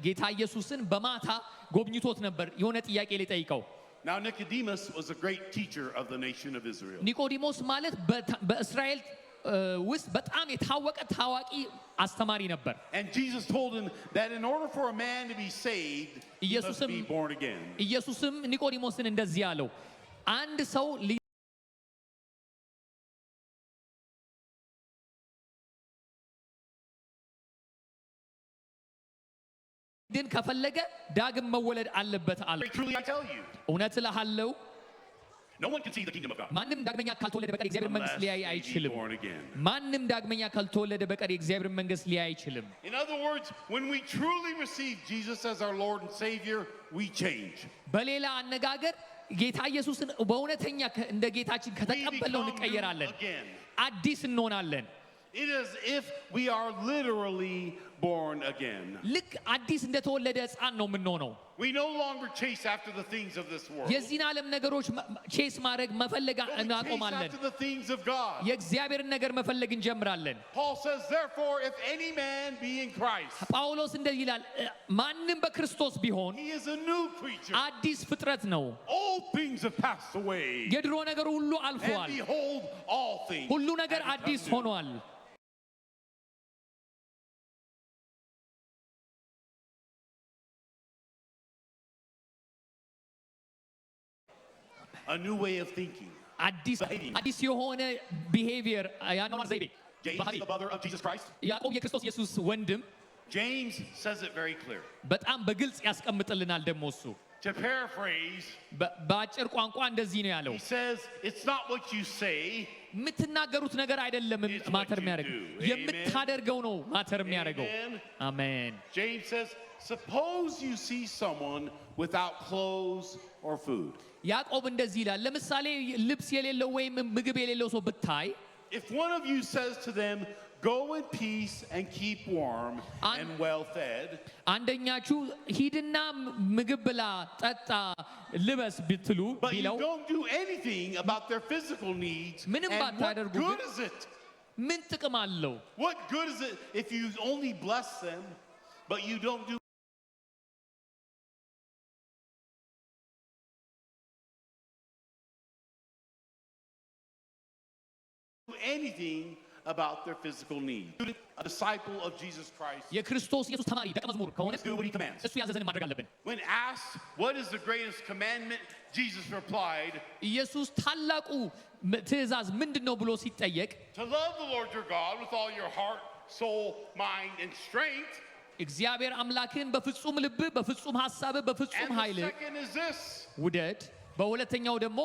ጌታ ኢየሱስን በማታ ጎብኝቶት ነበር የሆነ ጥያቄ ሊጠይቀው። Now, Nicodemus was a great teacher of the nation of Israel. ኒቆዲሞስ ማለት በእስራኤል ውስጥ በጣም የታወቀ ታዋቂ አስተማሪ ነበር። And Jesus told him that in order for a man to be saved, he must be born again. ኢየሱስም ኒቆዲሞስን እንደዚህ አለው፣ አንድ ሰው ድን ከፈለገ ዳግም መወለድ አለበት አለ። Truly I tell you, እውነት እልሃለሁ no one can see the kingdom of God ማንም ዳግመኛ ካልተወለደ በቀር የእግዚአብሔር መንግስት ሊያይ unless he be አይችልም። born again. ማንም ዳግመኛ ካልተወለደ በቀር የእግዚአብሔር መንግስት ሊያይ አይችልም። In other words, when we truly receive Jesus as our Lord and Savior, we change. በሌላ አነጋገር ጌታ ኢየሱስን በእውነተኛ እንደ ጌታችን We ከተቀበልነው become new እንቀየራለን፣ again. አዲስ እንሆናለን። It is if we are literally born again. ልክ አዲስ እንደተወለደ ሕፃን ነው የምንሆነው። We no longer chase after the things of this world. የዚህን ዓለም ነገሮች ቼስ ማድረግ መፈለግ But we chase እናቆማለን። after the things of God. የእግዚአብሔርን ነገር መፈለግ እንጀምራለን። Paul says, therefore, if any man be in Christ, ጳውሎስ እንደዚህ ይላል፣ ማንም በክርስቶስ ቢሆን he is a new creature. አዲስ ፍጥረት ነው። All things have passed away. የድሮ ነገር ሁሉ And አልፏል፣ behold, all things ሁሉ ነገር have አዲስ become new. ሆኗል። A new way of thinking. አዲስ የሆነ ቢሄቪየር ያኗኗር ዘይቤ James, ባህሪ። the brother of Jesus Christ, ያዕቆብ የክርስቶስ ኢየሱስ ወንድም James says it very clear. በጣም በግልጽ ያስቀምጥልናል። ደግሞ እሱ To paraphrase, በአጭር ቋንቋ እንደዚህ ነው ያለው፣ he says, it's not what you say, የምትናገሩት ነገር አይደለም It's what ማተር you የሚያደርገው፣ do. የምታደርገው ነው ማተር የሚያደርገው። Amen. አሜን። James says, suppose you see someone without clothes or food. ያዕቆብ እንደዚህ ይላል፣ ለምሳሌ ልብስ የሌለው ወይም ምግብ የሌለው ሰው ብታይ If one of you says to them, go in peace and keep warm and well fed, አንደኛችሁ ሂድና ምግብ ብላ ጠጣ ልበስ ብትሉ but you ቢለው don't do anything about their physical needs, ምንም and what ባታደርጉ good ግን is it? ምን ጥቅም አለው? What good is it if you only bless them, but you don't do anything about their physical needs? A disciple of Jesus Christ, የክርስቶስ ኢየሱስ ተማሪ ደቀ መዝሙር ከሆነ let's do what he commands. እሱ ያዘዘንን ማድረግ አለብን። When asked, what is the greatest commandment? Jesus replied, ኢየሱስ ታላቁ ትእዛዝ ምንድነው ብሎ ሲጠየቅ to love the Lord your God with all your heart, soul, mind, and strength. እግዚአብሔር አምላክህን በፍጹም ልብህ፣ በፍጹም ሐሳብህ፣ በፍጹም And the ኃይልህ second is this, ውደድ። በሁለተኛው ደግሞ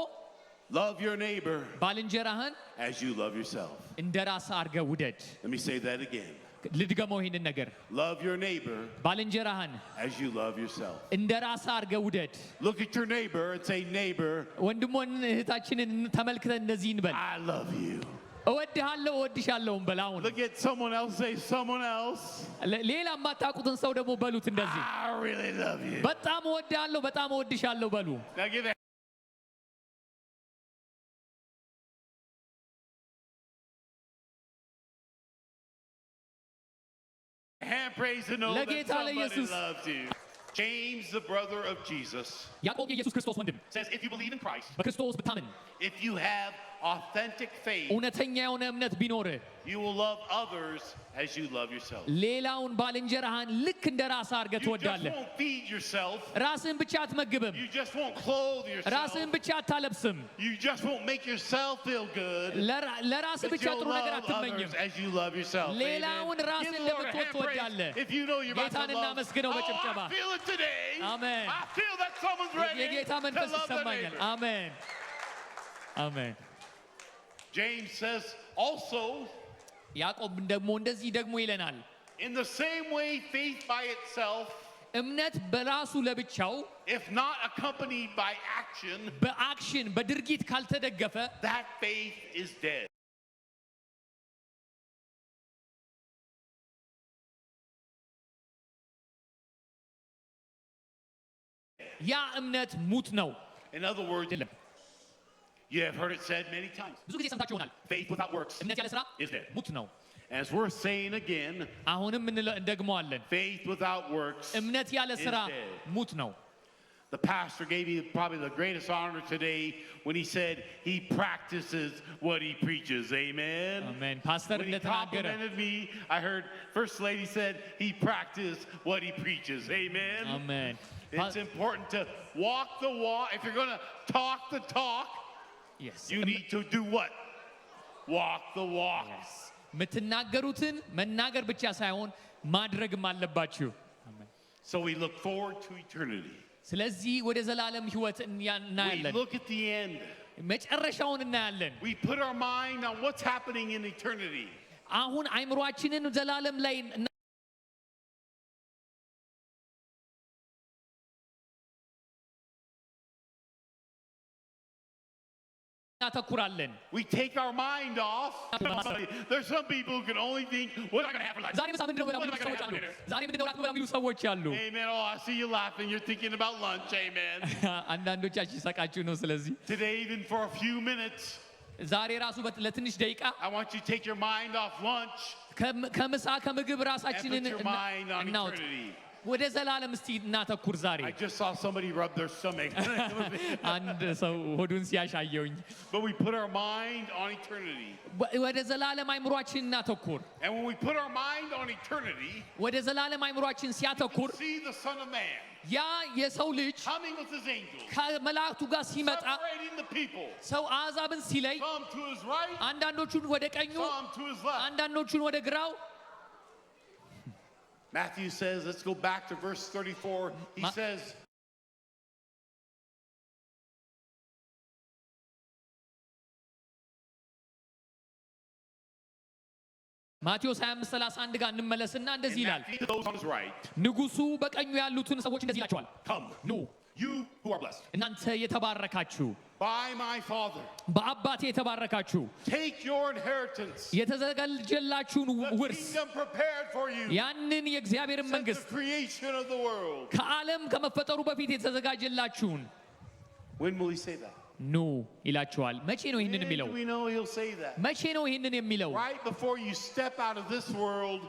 love your neighbor ባልንጀራህን as you love yourself. እንደ ራስህ አድርገህ ውደድ። Let me say that again. ልድገመው ይህንን ነገር፣ Love your neighbor ባልንጀራህን as you love yourself. እንደ ራስህ አድርገህ ውደድ። Look at your neighbor and say, neighbor, ወንድሞን እህታችንን ተመልክተን እንደዚህ እንበል፣ I love you. እወድሃለሁ እወድሻለሁ እንበል። አሁን Look at someone else, say, someone else, ሌላ የማታውቁትን ሰው ደግሞ በሉት እንደዚህ፣ I really love you. በጣም እወድሃለሁ በጣም እወድሻለሁ በሉ። Now give a hand praise to know that ለጌታ somebody ለኢየሱስ። loves you. James, the brother of Jesus, ያዕቆብ የኢየሱስ ክርስቶስ ወንድም says, if you believe in Christ, በክርስቶስ ብታምን if you have authentic faith, እውነተኛ የሆነ እምነት ቢኖርህ you will love others as you love yourself. ሌላውን ባልንጀራህን ልክ እንደ ራስህ አድርገህ You just ትወዳለህ። won't feed yourself. ራስህን ብቻ አትመግብም፣ You just won't clothe yourself. ራስህን ብቻ አታለብስም፣ You just won't make yourself feel good. ለራስህ But ብቻ you'll ጥሩ ነገር love አትመኝም። others as you love yourself. ሌላውን Amen. ራስህ Give the Lord a እንደምትወድ hand praise ትወዳለህ። if you know you're about ጌታን to love. እናመስግነው Oh, በጭብጨባ። I feel it today. Amen. I feel that someone's ready የጌታ to መንፈስ love their ይሰማኛል። neighbor. አሜን አሜን። James says also, ያዕቆብ ደግሞ እንደዚህ ደግሞ ይለናል፣ in the same way, faith by itself, እምነት በራሱ ለብቻው if not accompanied by action, በአክሽን በድርጊት ካልተደገፈ that faith is dead. ያ እምነት ሙት ነው። In other words, you have heard it said many times, ብዙ ጊዜ ሰምታችሁ ይሆናል፣ faith without works እምነት ያለ ስራ is dead. ሙት ነው። As we're saying again, አሁንም እንደግመዋለን፣ faith without works እምነት ያለ ስራ is dead. ሙት ነው። The pastor gave me probably the greatest honor today when he said he practices what he preaches. Amen. አሜን ፓስተር When he እንደተናገረ complimented me, I heard First Lady said he practiced what he preaches. Amen. አሜን It's important to walk the walk. If you're going to talk the talk, yes you need to do what? Walk the walk. የምትናገሩትን መናገር ብቻ ሳይሆን ማድረግም አለባችሁ። So we look forward to eternity. ስለዚህ ወደ ዘላለም ህይወት We እናያለን። look at the end. መጨረሻውን እናያለን። We put our mind on what's happening in eternity. አሁን አይምሮአችንን ዘላለም ላይ እናተኩራለን። We take our mind off. There's some people who can only think, what am I going to have for lunch? ዛሬ ምሳ ምንድነው በላ የሚሉ ሰዎች አሉ። ዛሬ ምንድነው ራት በላ የሚሉ ሰዎች አሉ። Amen. Oh, I see you laughing. You're thinking about lunch. Amen. አንዳንዶቻችሁ ይሰቃችሁ ነው። ስለዚህ Today, even for a few minutes, ዛሬ ራሱ ለትንሽ ደቂቃ I want you to take your mind off lunch ከምሳ ከምግብ and ራሳችንን put your mind on እናውጥ። eternity. ወደ ዘላለም እስቲ እናተኩር ዛሬ። I just saw somebody rub their stomach. አንድ ሰው ሆዱን ሲያሻየውኝ። But we put our mind on eternity. ወደ ዘላለም አይምሮአችን እናተኩር። And when we put our mind on eternity, ወደ ዘላለም አይምሮአችን ሲያተኩር see the Son of Man ያ የሰው ልጅ coming with his angels, ከመላእክቱ ጋር ሲመጣ separating the people. ሰው አሕዛብን ሲለይ Some to his right, አንዳንዶቹን ወደ ቀኙ some to his left. አንዳንዶቹን ወደ ግራው Matthew says, let's go back to verse 34. He says, ማቴዎስ 25:31 ጋር እንመለስና እንደዚህ and ይላል። Matthew goes on his right, ንጉሡ በቀኙ ያሉትን ሰዎች እንደዚህ ይላቸዋል፣ come, ኑ you who are blessed እናንተ የተባረካችሁ by my Father, በአባቴ የተባረካችሁ take your inheritance, የተዘጋጀላችሁን the ውርስ kingdom prepared for you ያንን የእግዚአብሔርን since the መንግስት creation of the world. ከዓለም ከመፈጠሩ በፊት የተዘጋጀላችሁን When will he say that? ኑ ይላቸዋል። መቼ ነው ይህንን When የሚለው? do we know he'll say that? መቼ ነው ይህንን የሚለው? Right before you step out of this world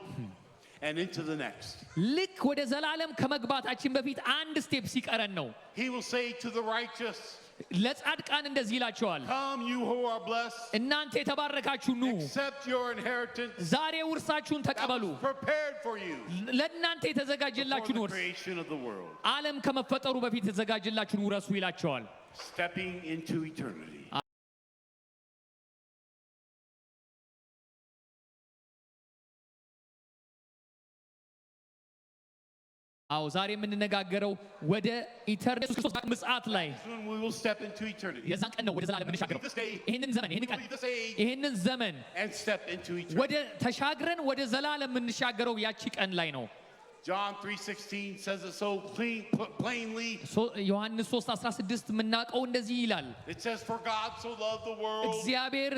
and into the next. ልክ ወደ ዘላለም ከመግባታችን በፊት አንድ ስቴፕ ሲቀረን ነው። He will say to the righteous, ለጻድቃን እንደዚህ ይላቸዋል፣ come you who are blessed, እናንተ የተባረካችሁ ኑ accept your inheritance ዛሬ ውርሳችሁን that ተቀበሉ። was prepared for you ለእናንተ before የተዘጋጀላችሁን the ውርስ creation of the world. ዓለም ከመፈጠሩ በፊት የተዘጋጀላችሁን ውረሱ ይላቸዋል። Stepping into eternity. አዎ ዛሬ የምንነጋገረው ወደ ኢተርኔት ክርስቶስ ምጽአት ላይ Soon we will step into eternity. የዛን ቀን ነው ወደ ዘላለም የምንሻገረው። ይህንን ዘመን ይህንን ቀን ይህንን ዘመን And step into eternity. ወደ ተሻግረን ወደ ዘላለም የምንሻገረው ያቺ ቀን ላይ ነው። John 3:16 says it so plainly. ዮሐንስ 3:16 የምናውቀው እንደዚህ ይላል፣ It says, for God so loved the world እግዚአብሔር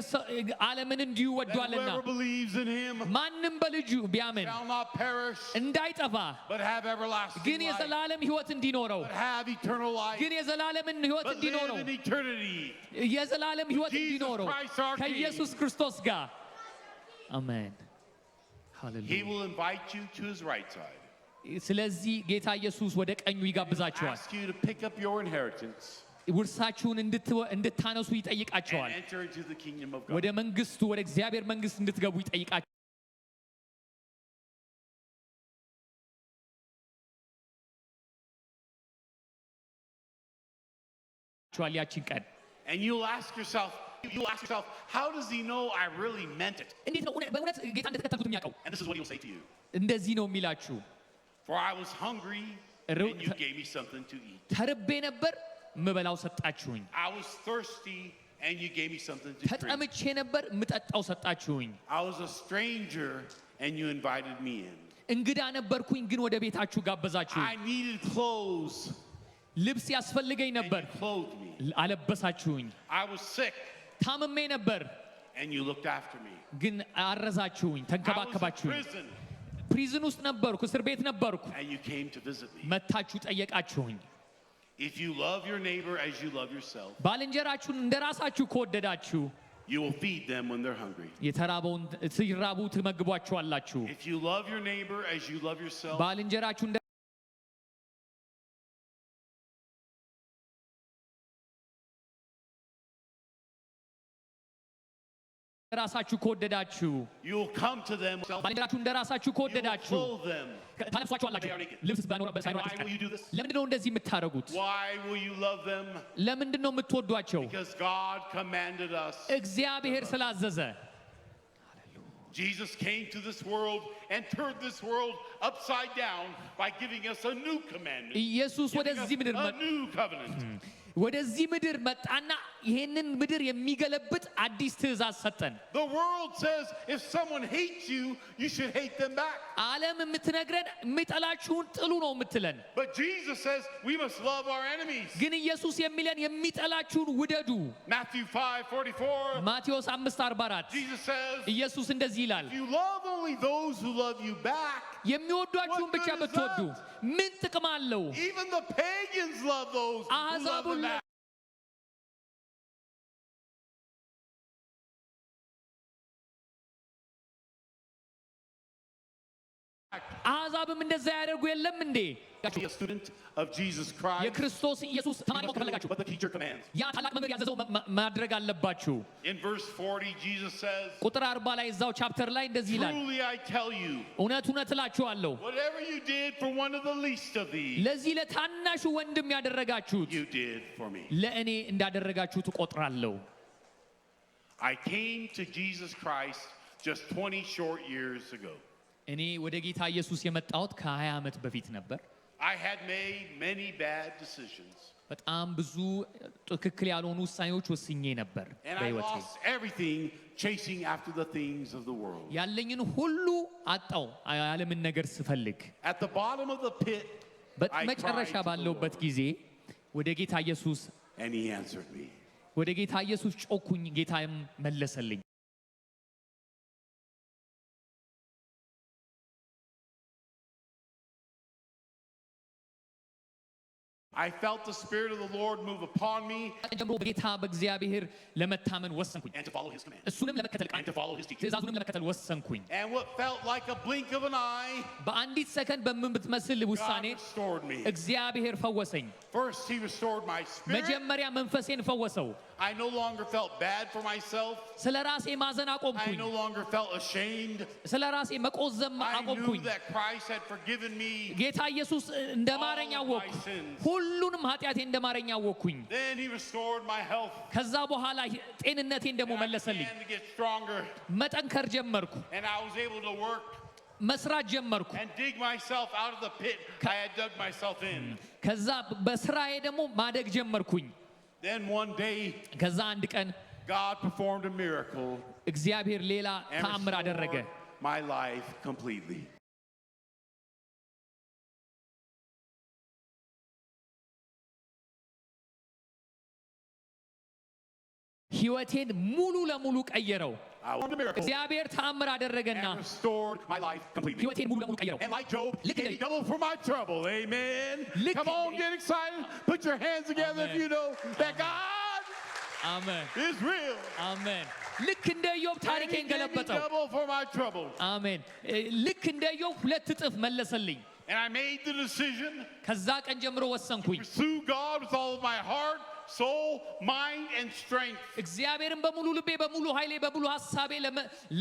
ዓለምን እንዲሁ that ወዷልና whoever believes in him ማንም በልጁ ቢያምን shall not perish እንዳይጠፋ but have everlasting ግን life. የዘላለም ሕይወት እንዲኖረው But have eternal life. ግን የዘላለምን ሕይወት But እንዲኖረው live in eternity. የዘላለም ሕይወት Jesus እንዲኖረው Christ our King. ከኢየሱስ ክርስቶስ ጋር አሜን He ሃሌሉያ። will invite you to his right side. ስለዚህ ጌታ ኢየሱስ ወደ ቀኙ ይጋብዛቸዋል። Ask you to pick up your inheritance ውርሳችሁን እንድታነሱ ይጠይቃቸዋል። and enter into the kingdom of ወደ God. መንግስቱ ወደ እግዚአብሔር መንግስት እንድትገቡ ይጠይቃቸዋል። ያቺን ቀን And you'll ask yourself, how does he know I really meant it? እንዴት ነው በእውነት ጌታ እንደተከተልኩት የሚያውቀው? And this is what he'll say to you. እንደዚህ ነው የሚላችሁ፣ For I was hungry and you gave me something to eat. ተርቤ ነበር ምበላው ሰጣችሁኝ፣ I was thirsty and you gave me something to drink. ተጠምቼ ነበር ምጠጣው ሰጣችሁኝ፣ I was a stranger and you invited me in. እንግዳ ነበርኩኝ ግን ወደ ቤታችሁ ጋበዛችሁኝ፣ I needed clothes ልብስ ያስፈልገኝ and ነበር you clothed me. አለበሳችሁኝ፣ I was sick ታምሜ ነበር and you looked after me. ግን አረዛችሁኝ፣ I was in ተንከባከባችሁኝ፣ prison ፕሪዝን ውስጥ ነበርኩ፣ እስር ቤት ነበርኩ፣ and you came to visit me. መታችሁ ጠየቃችሁኝ። If you love your neighbor as you love yourself, ባልንጀራችሁን እንደ ራሳችሁ ከወደዳችሁ you will feed them when they're hungry. የተራበውን ሲራቡ ትመግቧቸዋላችሁ። If you love your neighbor as you love yourself, ባልንጀራችሁ ራሳችሁ ከወደዳችሁ you'll come to them, ባልንጀራችሁ እንደ ራሳችሁ you will ከወደዳችሁ clothe them. ታለብሷቸዋላችሁ ልብስ ባይኖራችሁ Why will you do this? ለምንድን ነው እንደዚህ የምታደርጉት Why will you love them? ለምንድን ነው የምትወዷቸው Because God commanded us. እግዚአብሔር ስላዘዘ Jesus came to this world and turned this world upside down by giving us a new commandment. ኢየሱስ ወደዚህ ምድር A new covenant. ወደዚህ ምድር መጣና ይሄንን ምድር የሚገለብጥ አዲስ ትእዛዝ ሰጠን The world says if someone hates you, you should hate them back. ዓለም የምትነግረን የሚጠላችሁን ጥሉ ነው የምትለን But Jesus says we must love our enemies. ግን ኢየሱስ የሚለን የሚጠላችሁን ውደዱ Matthew 5:44. ማቴዎስ 5:44 Jesus says ኢየሱስ እንደዚህ ይላል if you love only those who love you back, የሚወዷችሁን ብቻ ብትወዱ ምን ጥቅም አለው even the pagans love those who love them back. አሕዛብም እንደዛ ያደርጉ የለም እንዴ Be a student of Jesus Christ. የክርስቶስ ኢየሱስ ተማሪ መሆን ከፈለጋችሁ But the teacher commands. ያ ታላቅ መምህር ያዘዘው ማድረግ አለባችሁ In verse 40, Jesus says, ቁጥር 40 ላይ እዛው ቻፕተር ላይ እንደዚህ ይላል truly I tell you, እውነት እውነት እላችኋለሁ whatever you did for one of the least of these, ለዚህ ለታናሹ ወንድም ያደረጋችሁት you did for me. ለእኔ እንዳደረጋችሁት እቆጥራለሁ I came to Jesus Christ just 20 short years ago. እኔ ወደ ጌታ ኢየሱስ የመጣሁት ከ20 ዓመት በፊት ነበር I had made many bad decisions. በጣም ብዙ ትክክል ያልሆኑ ውሳኔዎች ወስኜ ነበር And I በህይወቴ lost everything chasing after the things of the world. ያለኝን ሁሉ አጣው ዓለምን ነገር ስፈልግ At the bottom of the pit, I በመጨረሻ cried to the ባለውበት Lord, ጊዜ ወደ ጌታ ኢየሱስ and He answered me. ወደ ጌታ ኢየሱስ ጮኩኝ ጌታም መለሰልኝ I felt the Spirit of the Lord move upon me ጀምሮ በጌታ በእግዚአብሔር ለመታመን ወሰንኩኝ and to follow His command እሱንም ለመከተል and to follow His teaching. ትእዛዙንም ለመከተል ወሰንኩኝ And what felt like a blink of an eye, በአንዲት ሰከንድ በምትመስል God ውሳኔ restored me. እግዚአብሔር ፈወሰኝ First, He restored my spirit. መጀመሪያ መንፈሴን ፈወሰው I no longer felt bad for myself. ስለ ራሴ ማዘን I አቆምኩኝ no longer felt ashamed. ስለ ራሴ መቆዘም I knew አቆምኩኝ that Christ had forgiven me. ጌታ ኢየሱስ እንደማረኝ all of አወቅኩ my sins. ሁሉንም ኃጢአቴ እንደማረኝ አወቅኩኝ Then He restored my health. ከዛ በኋላ ጤንነቴን ደግሞ And I መለሰልኝ began to get stronger. መጠንከር ጀመርኩ And I was able to work መስራት ጀመርኩ and dig myself out of the pit I had dug myself in. ከዛ በስራዬ ደግሞ ማደግ ጀመርኩኝ Then one day, ከዛ አንድ ቀን God performed a miracle እግዚአብሔር ሌላ and ተአምር አደረገ restored my life completely. ህይወቴን ሙሉ ለሙሉ ቀየረው I performed a miracle እግዚአብሔር ተአምር አደረገና and restored my life completely. ህይወቴን ሙሉ ለሙሉ ቀየረው And like Job, he Look at gave it. double for my trouble. Amen. Look Come at on, it. get excited. Put your hands together if Amen. you know that God አሜን is real. አሜን ልክ እንደ ኢዮብ And he ታሪኬን gave me ገለበጠው double for my trouble. አሜን ልክ እንደ ኢዮብ ሁለት እጥፍ መለሰልኝ And I made the decision ከዛ ቀን ጀምሮ ወሰንኩኝ to pursue God with all of my heart, soul, mind, and strength. እግዚአብሔርን በሙሉ ልቤ በሙሉ ኃይሌ በሙሉ ሐሳቤ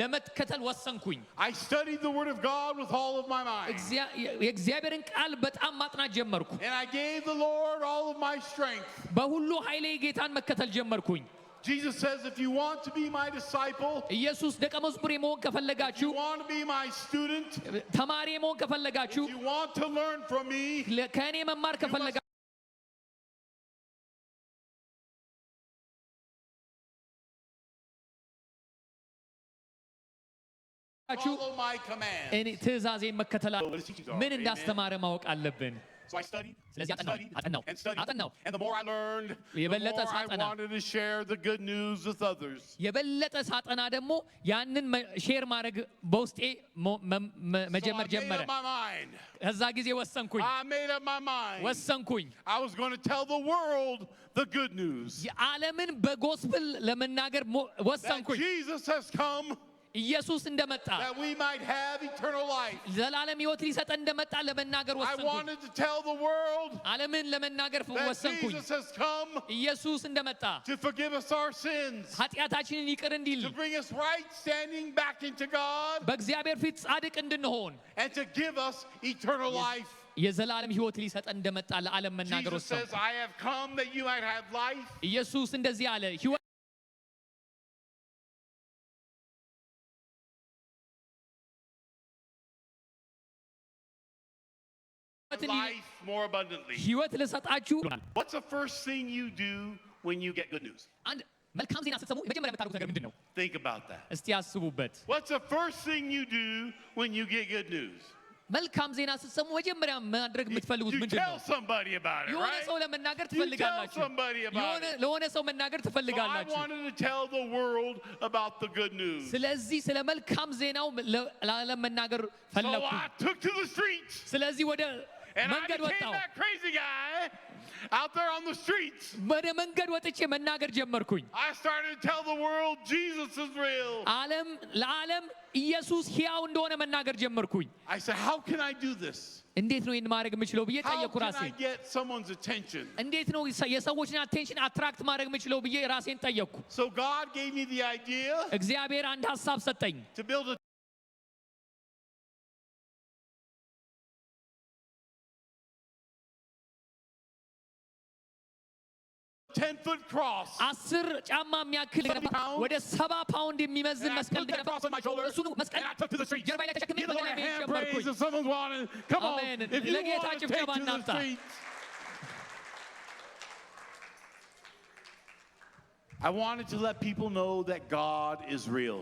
ለመከተል ወሰንኩኝ I studied the Word of God with all of my mind. የእግዚአብሔርን ቃል በጣም ማጥናት ጀመርኩ And I gave the Lord all of my strength. በሁሉ ኃይሌ ጌታን መከተል ጀመርኩኝ Jesus says, if you want to be my disciple, ኢየሱስ ደቀ መዝሙሬ መሆን if ከፈለጋችሁ you want to be my student, ተማሪ መሆን ከፈለጋችሁ if you want to learn from me, ከእኔ መማር ከፈለጋችሁ follow my command. እኔ ትእዛዜን መከተል What his teachings are. ምን Amen. እንዳስተማረ ማወቅ አለብን So I studied, ስለዚህ and አጠናው studied, አጠናው and studied. አጠናው And the more I learned, the የበለጠ more I ሳጠና wanted to share the good news with others. የበለጠ ሳጠና ደግሞ ያንን ሼር ማድረግ በውስጤ መጀመር So I made ጀመረ up my mind. ከዛ ጊዜ ወሰንኩኝ I made up my mind. ወሰንኩኝ I was going to tell the world the good news. የዓለምን በጎስፕል ለመናገር That ወሰንኩኝ Jesus has come ኢየሱስ እንደመጣ that we might have eternal life. ዘላለም ሕይወት ሊሰጠን እንደመጣ ለመናገር I ወሰንኩኝ። wanted to tell the world ዓለምን ለመናገር that ወሰንኩኝ። Jesus has come ኢየሱስ እንደመጣ to forgive us our sins, ኃጢአታችንን ይቅር እንዲል to bring us right standing back into God, በእግዚአብሔር ፊት ጻድቅ እንድንሆን and to give us eternal life. የዘላለም ሕይወት ሊሰጠን እንደመጣ ለዓለም መናገር Jesus says, ወሰንኩ። I have come that you might have life. ኢየሱስ እንደዚህ አለ፣ ሕይወት Life more abundantly. ሕይወት ልሰጣችሁ። What's the first thing you do when you get good news? አንድ መልካም ዜና ስትሰሙ መጀመሪያ የምታደርጉት ነገር ምንድን ነው? Think about that. እስቲ አስቡበት። What's the first thing you do when you get good news? መልካም ዜና ስትሰሙ መጀመሪያ ማድረግ የምትፈልጉት You ምንድን ነው? tell somebody about it, የሆነ right? ሰው ለመናገር You tell ትፈልጋላችሁ። somebody about it. ለሆነ ሰው መናገር So I ትፈልጋላችሁ። wanted to tell the world about the good news. ስለዚህ ስለ መልካም ዜናው ለዓለም መናገር So ፈለኩ። I took to the streets. ስለዚህ ወደ And I መንገድ became ወጣው። that crazy guy out there on the streets. ወደ መንገድ ወጥቼ መናገር ጀመርኩኝ። I started to tell the world Jesus is real. ለዓለም ኢየሱስ ሕያው እንደሆነ መናገር ጀመርኩኝ። I said, how can I do this? እንዴት ነው ይህን ማድረግ የምችለው ብዬ How ጠየቅኩ can I ራሴን። get someone's attention? እንዴት ነው የሰዎችን አቴንሽን አትራክት ማድረግ የምችለው ብዬ ራሴን ጠየቅኩ። So God gave me the idea እግዚአብሔር አንድ ሀሳብ ሰጠኝ። to build a 10-foot cross. 10 ጫማ የሚያክል ወደ 70 ፓውንድ የሚመዝን And I መስቀል took that cross on my shoulder, እሱን መስቀል and I took to the streets. ጀርባዬ ላይ ተሸክሜ Give the Lord መንገድ a ላይ መሄድ hand praise ጀመርኩኝ። if someone's wanting. Come on. Amen. If you ለጌታ want to ጭብጨባ take to the እናምጣ። streets. I wanted to let people know that God is real.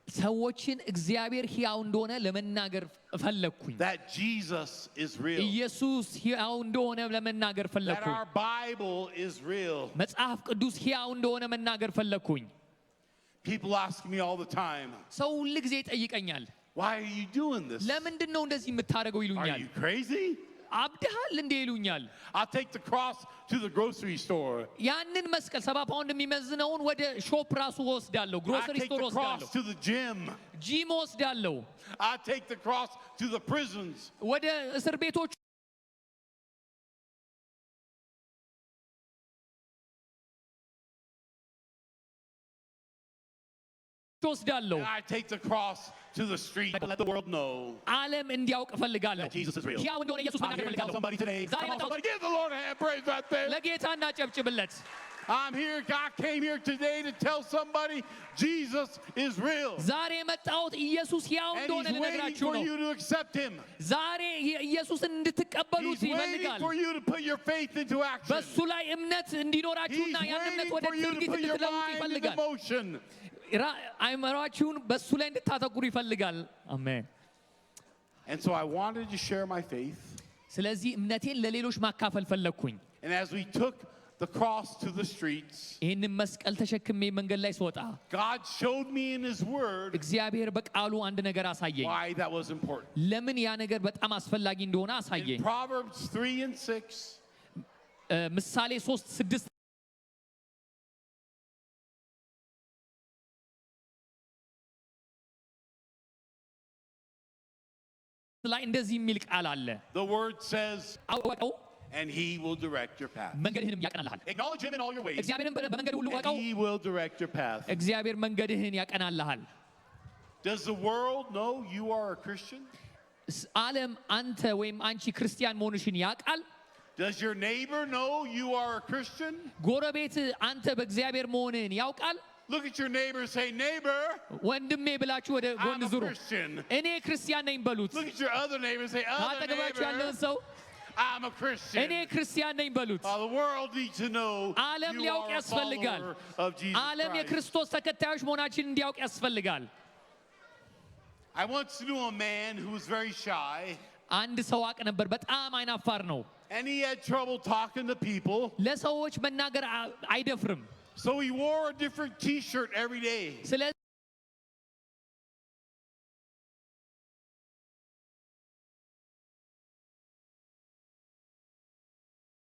ሰዎችን እግዚአብሔር ሕያው እንደሆነ ለመናገር ፈለግኩኝ። That Jesus is real. ኢየሱስ ሕያው እንደሆነ ለመናገር That ፈለግኩኝ። our Bible is real. መጽሐፍ ቅዱስ ሕያው እንደሆነ መናገር ፈለግኩኝ። People ask me all the time, ሰው ሁል ጊዜ ይጠይቀኛል፣ why are you doing this? ለምንድን ነው እንደዚህ የምታደርገው Are ይሉኛል። you crazy? አብድሃል እንዴ ይሉኛል። I'll take the cross to the grocery store. ያንን መስቀል 70 ፓውንድ የሚመዝነውን ወደ ሾፕ ራሱ ወስዳለሁ፣ I ግሮሰሪ take ስቶር the ወስዳለሁ፣ cross to the gym. ጂም ወስዳለሁ፣ I take the cross to the prisons. ወደ እስር ቤቶች ወስዳለሁ። And I take the cross to the street to let the world know ዓለም እንዲያውቅ እፈልጋለሁ። that Jesus is real. ሕያው እንደሆነ ኢየሱስ I'm መናገር here to tell እፈልጋለሁ። somebody today. ዛሬ Come on, መጣሁ somebody give the Lord a hand praise right there. ለጌታ እናጨብጭብለት። I'm here. God came here today to tell somebody Jesus is real. ዛሬ የመጣሁት ኢየሱስ ሕያው And እንደሆነ He's waiting ልነግራችሁ for ነው። you to accept Him. ዛሬ ኢየሱስን እንድትቀበሉት He's waiting ይፈልጋል። for you to put your faith into action. በሱ ላይ እምነት እንዲኖራችሁና He's ያን እምነት waiting ወደ for you to ድርጊት put your እንድትለውጡ mind into ይፈልጋል። motion. አይምሯችሁን በሱ ላይ እንድታተኩሩ ይፈልጋል። አሜን። And so I wanted to share my faith. ስለዚህ እምነቴን ለሌሎች ማካፈል ፈለግኩኝ። And as we took the cross to the streets, ይህንን መስቀል ተሸክሜ መንገድ ላይ ስወጣ God showed me in His Word እግዚአብሔር በቃሉ አንድ ነገር አሳየኝ። why that was important. ለምን ያ ነገር በጣም አስፈላጊ እንደሆነ In አሳየኝ። Proverbs 3 and 6, ምሳሌ 3:6 ላይ እንደዚህ የሚል ቃል አለ። the Word says, አውቀው and He will direct your path. መንገድህንም ያቀናልሃል። Acknowledge Him in all your ways, እግዚአብሔርን በመንገድ ሁሉ and አውቀው He will direct your path. እግዚአብሔር መንገድህን ያቀናልሃል። Does the world know you are a Christian? ዓለም አንተ ወይም አንቺ ክርስቲያን መሆንሽን ያውቃል? Does your neighbor know you are a Christian? ጎረቤት አንተ በእግዚአብሔር መሆንህን ያውቃል? Look at your neighbor and say, neighbor, ወንድሜ ብላችሁ ወደ ጎን I'm a ዙሩ። Christian. እኔ ክርስቲያን ነኝ በሉት። Look at your other neighbor and say, other አጠገባችሁ ያለውን neighbor, ሰው I'm a Christian. እኔ ክርስቲያን ነኝ በሉት። The world needs to know ዓለም you ሊያውቅ are a ያስፈልጋል። follower of Jesus ዓለም Christ. የክርስቶስ ተከታዮች መሆናችንን እንዲያውቅ ያስፈልጋል። I once knew a man who was very shy, አንድ ሰው አቅ ነበር፣ በጣም አይናፋር ነው። and he had trouble talking to people, ለሰዎች መናገር አይደፍርም። so he wore a different T-shirt every day. ስለዚህ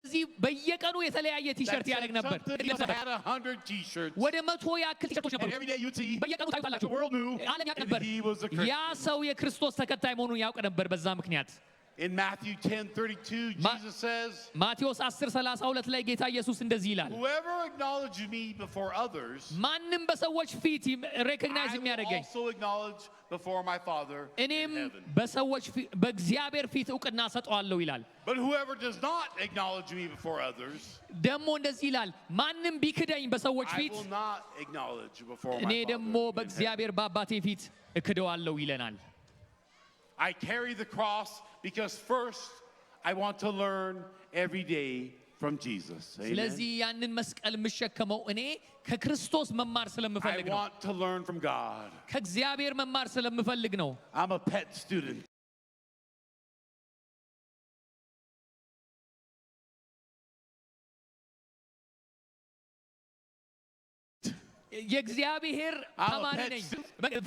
እዚህ በየቀኑ የተለያየ that ቲሸርት said ያደርግ ነበር something. He had 100 T-shirts. ወደ 100 ያክል ቲሸርቶች And ነበሩ every day you'd see በየቀኑ the ታዩታላችሁ world knew ዓለም ያውቅ that ነበር he was a ያ Christian. ሰው የክርስቶስ ተከታይ መሆኑን ያውቅ ነበር በዛ ምክንያት In Matthew 10:32, Jesus says, ማቴዎስ 10:32 ላይ ጌታ ኢየሱስ እንደዚህ ይላል whoever acknowledges me before others, ማንንም በሰዎች ፊት ሬኮግናይዝ I will የሚያደርገኝ also acknowledge before my Father in እኔም heaven. በሰዎች በእግዚአብሔር ፊት ዕውቅና ሰጠዋለሁ ይላል But whoever does not acknowledge me before others, ደግሞ እንደዚህ ይላል ማንም ቢክደኝ በሰዎች I ፊት will not acknowledge before እኔ my ደግሞ Father in heaven. በእግዚአብሔር በአባቴ ፊት እክደዋለሁ ይለናል I carry the cross because first I want to learn every day from Jesus. ስለዚህ Amen. ያንን መስቀል የምሸከመው እኔ ከክርስቶስ መማር I ስለምፈልግ ነው want to learn from God. ከእግዚአብሔር መማር ስለምፈልግ ነው I'm a pet student. የእግዚአብሔር ተማሪ ነኝ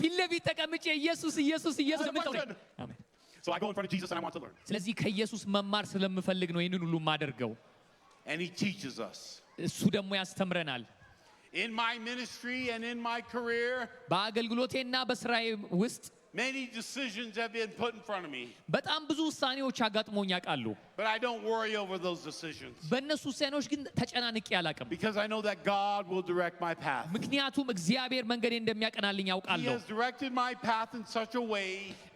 ፊት ለፊት ተቀምጬ ኢየሱስ ኢየሱስ ኢየሱስ የምለው ነኝ አሜን So I go in front of Jesus and I want to learn. ስለዚህ ከኢየሱስ መማር ስለምፈልግ ነው ይህንን ሁሉ የማደርገው And he teaches us. እሱ ደግሞ ያስተምረናል In my ministry and in my career, በአገልግሎቴና በስራዬ ውስጥ many decisions have been put in front of me. በጣም ብዙ ውሳኔዎች አጋጥሞኝ ያውቃሉ But I don't worry over those decisions በእነሱ ውሳኔዎች ግን ተጨናንቄ አላውቅም because I know that God will direct my path. ምክንያቱም እግዚአብሔር መንገዴን እንደሚያቀናልኝ He ያውቃለሁ has directed my path in such a way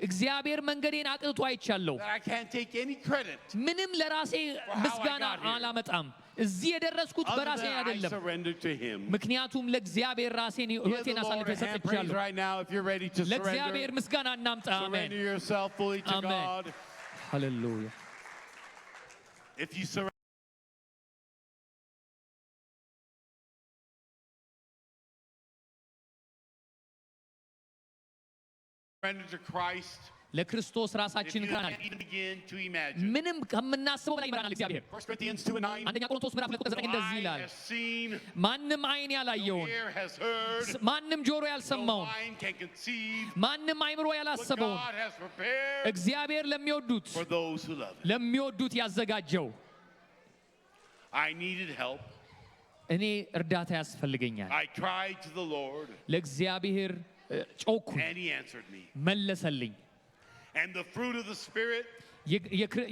እግዚአብሔር መንገዴን አቅንቶ አይቻለሁ that I can't take any credit ምንም ለራሴ how I ምስጋና got here. አላመጣም እዚህ የደረስኩት other በራሴ than I አይደለም surrender to him. ምክንያቱም ለእግዚአብሔር ራሴን Give ህይወቴን the Lord አሳልፌ a hand praise ሰጥቻለሁ right now if you're ready to ለእግዚአብሔር surrender. ምስጋና እናምጣ አሜን Surrender yourself fully to Amen. God. ሃሌሉያ If you surrender to Christ, ለክርስቶስ if ራሳችን you ካናል can't even begin to imagine. ምንም ከምናስበው በላይ ይመራናል እግዚአብሔር 1 Corinthians 2:9. አንደኛ ቆሮንቶስ ምዕራፍ 2:9 No እንደዚህ eye ይላል has seen, ማንም አይን no ያላየውን ear has heard, ማንም ጆሮ no ያልሰማውን mind can conceive ማንም አይምሮ what ያላሰበውን God has prepared እግዚአብሔር ለሚወዱት for those who love Him. ለሚወዱት ያዘጋጀው I needed help. እኔ እርዳታ ያስፈልገኛል I cried to the Lord, ለእግዚአብሔር ጮኩ and He answered me. መለሰልኝ And the fruit of the Spirit,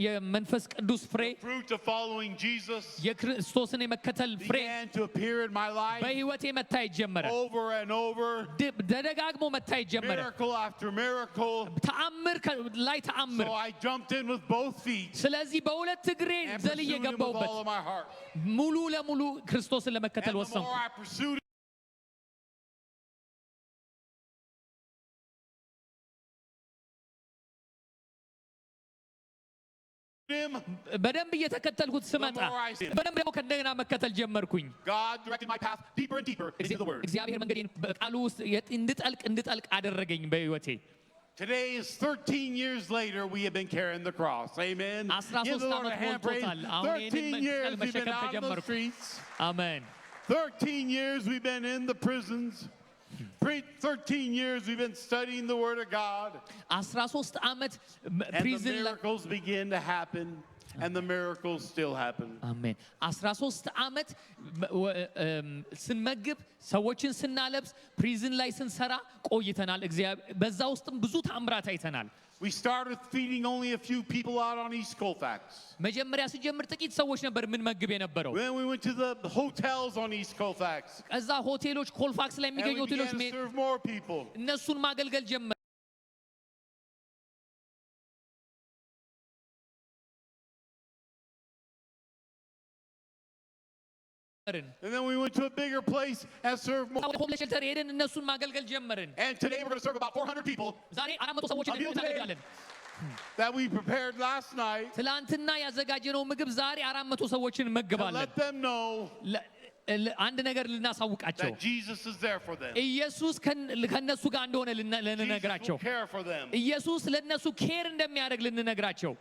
የመንፈስ ቅዱስ ፍሬ fruit of following Jesus, የክርስቶስን የመከተል ፍሬ began to appear in my life በህይወቴ መታየት ጀመረ over and over, ተደጋግሞ መታየት ጀመረ miracle after miracle. ተአምር ላይ ተአምር So I jumped in with both feet ስለዚህ በሁለት እግሬ and ዘልዬ pursued Him with ገባሁበት all of my heart. ሙሉ ለሙሉ ክርስቶስን ለመከተል And the ወሰንኩ more I pursued Him, በደንብ እየተከተልኩት ስመጣ The more I sin. በደንብ ደግሞ ከእንደገና መከተል ጀመርኩኝ God directed my path deeper and deeper into the Word. እግዚአብሔር መንገዴን በቃሉ ውስጥ እንድጠልቅ አደረገኝ በህይወቴ Today is 13 years later, we have been carrying the cross. Amen. 13 Give the Lord a ዓመት hand praise. ሞልቶታል። አሁን ይህንን 13 years መስቀል we've been መሸከም out in the ከጀመርኩ streets. አሜን 13 years we've been in the prisons. 13 years we've been studying the Word of God. 13 ዓመት And the ፕሪዝን miracles begin to happen. And the miracles still happen. አሜን 13 ዓመት ስንመግብ ሰዎችን ስናለብስ ፕሪዝን ላይ ስንሰራ ቆይተናል እግዚአብሔር በዛ ውስጥም ብዙ ተአምራት አይተናል We started feeding only a few people out on East Colfax. መጀመሪያ ሲጀምር ጥቂት ሰዎች ነበር የምንመግብ የነበረው Then we went to the hotels on East Colfax. ከዛ ሆቴሎች ኮልፋክስ ላይ And የሚገኙ we ሆቴሎች began to serve more people. እነሱን ማገልገል ጀመር And then we went to a bigger place and served more. ሆምሌስ ሼልተር ሄደን እነሱን ማገልገል ጀመርን And today we're going to serve about 400 people ዛሬ 400 ሰዎችን I'll be today. እናገለግላለን that we prepared last night ትላንትና ያዘጋጀነው ምግብ ዛሬ 400 ሰዎችን to እንመግባለን let them know አንድ ነገር ልናሳውቃቸው that Jesus is there for them. ኢየሱስ ከነሱ ጋር እንደሆነ Jesus ልንነግራቸው will care for them. ኢየሱስ ለነሱ ኬር እንደሚያደርግ ልንነግራቸው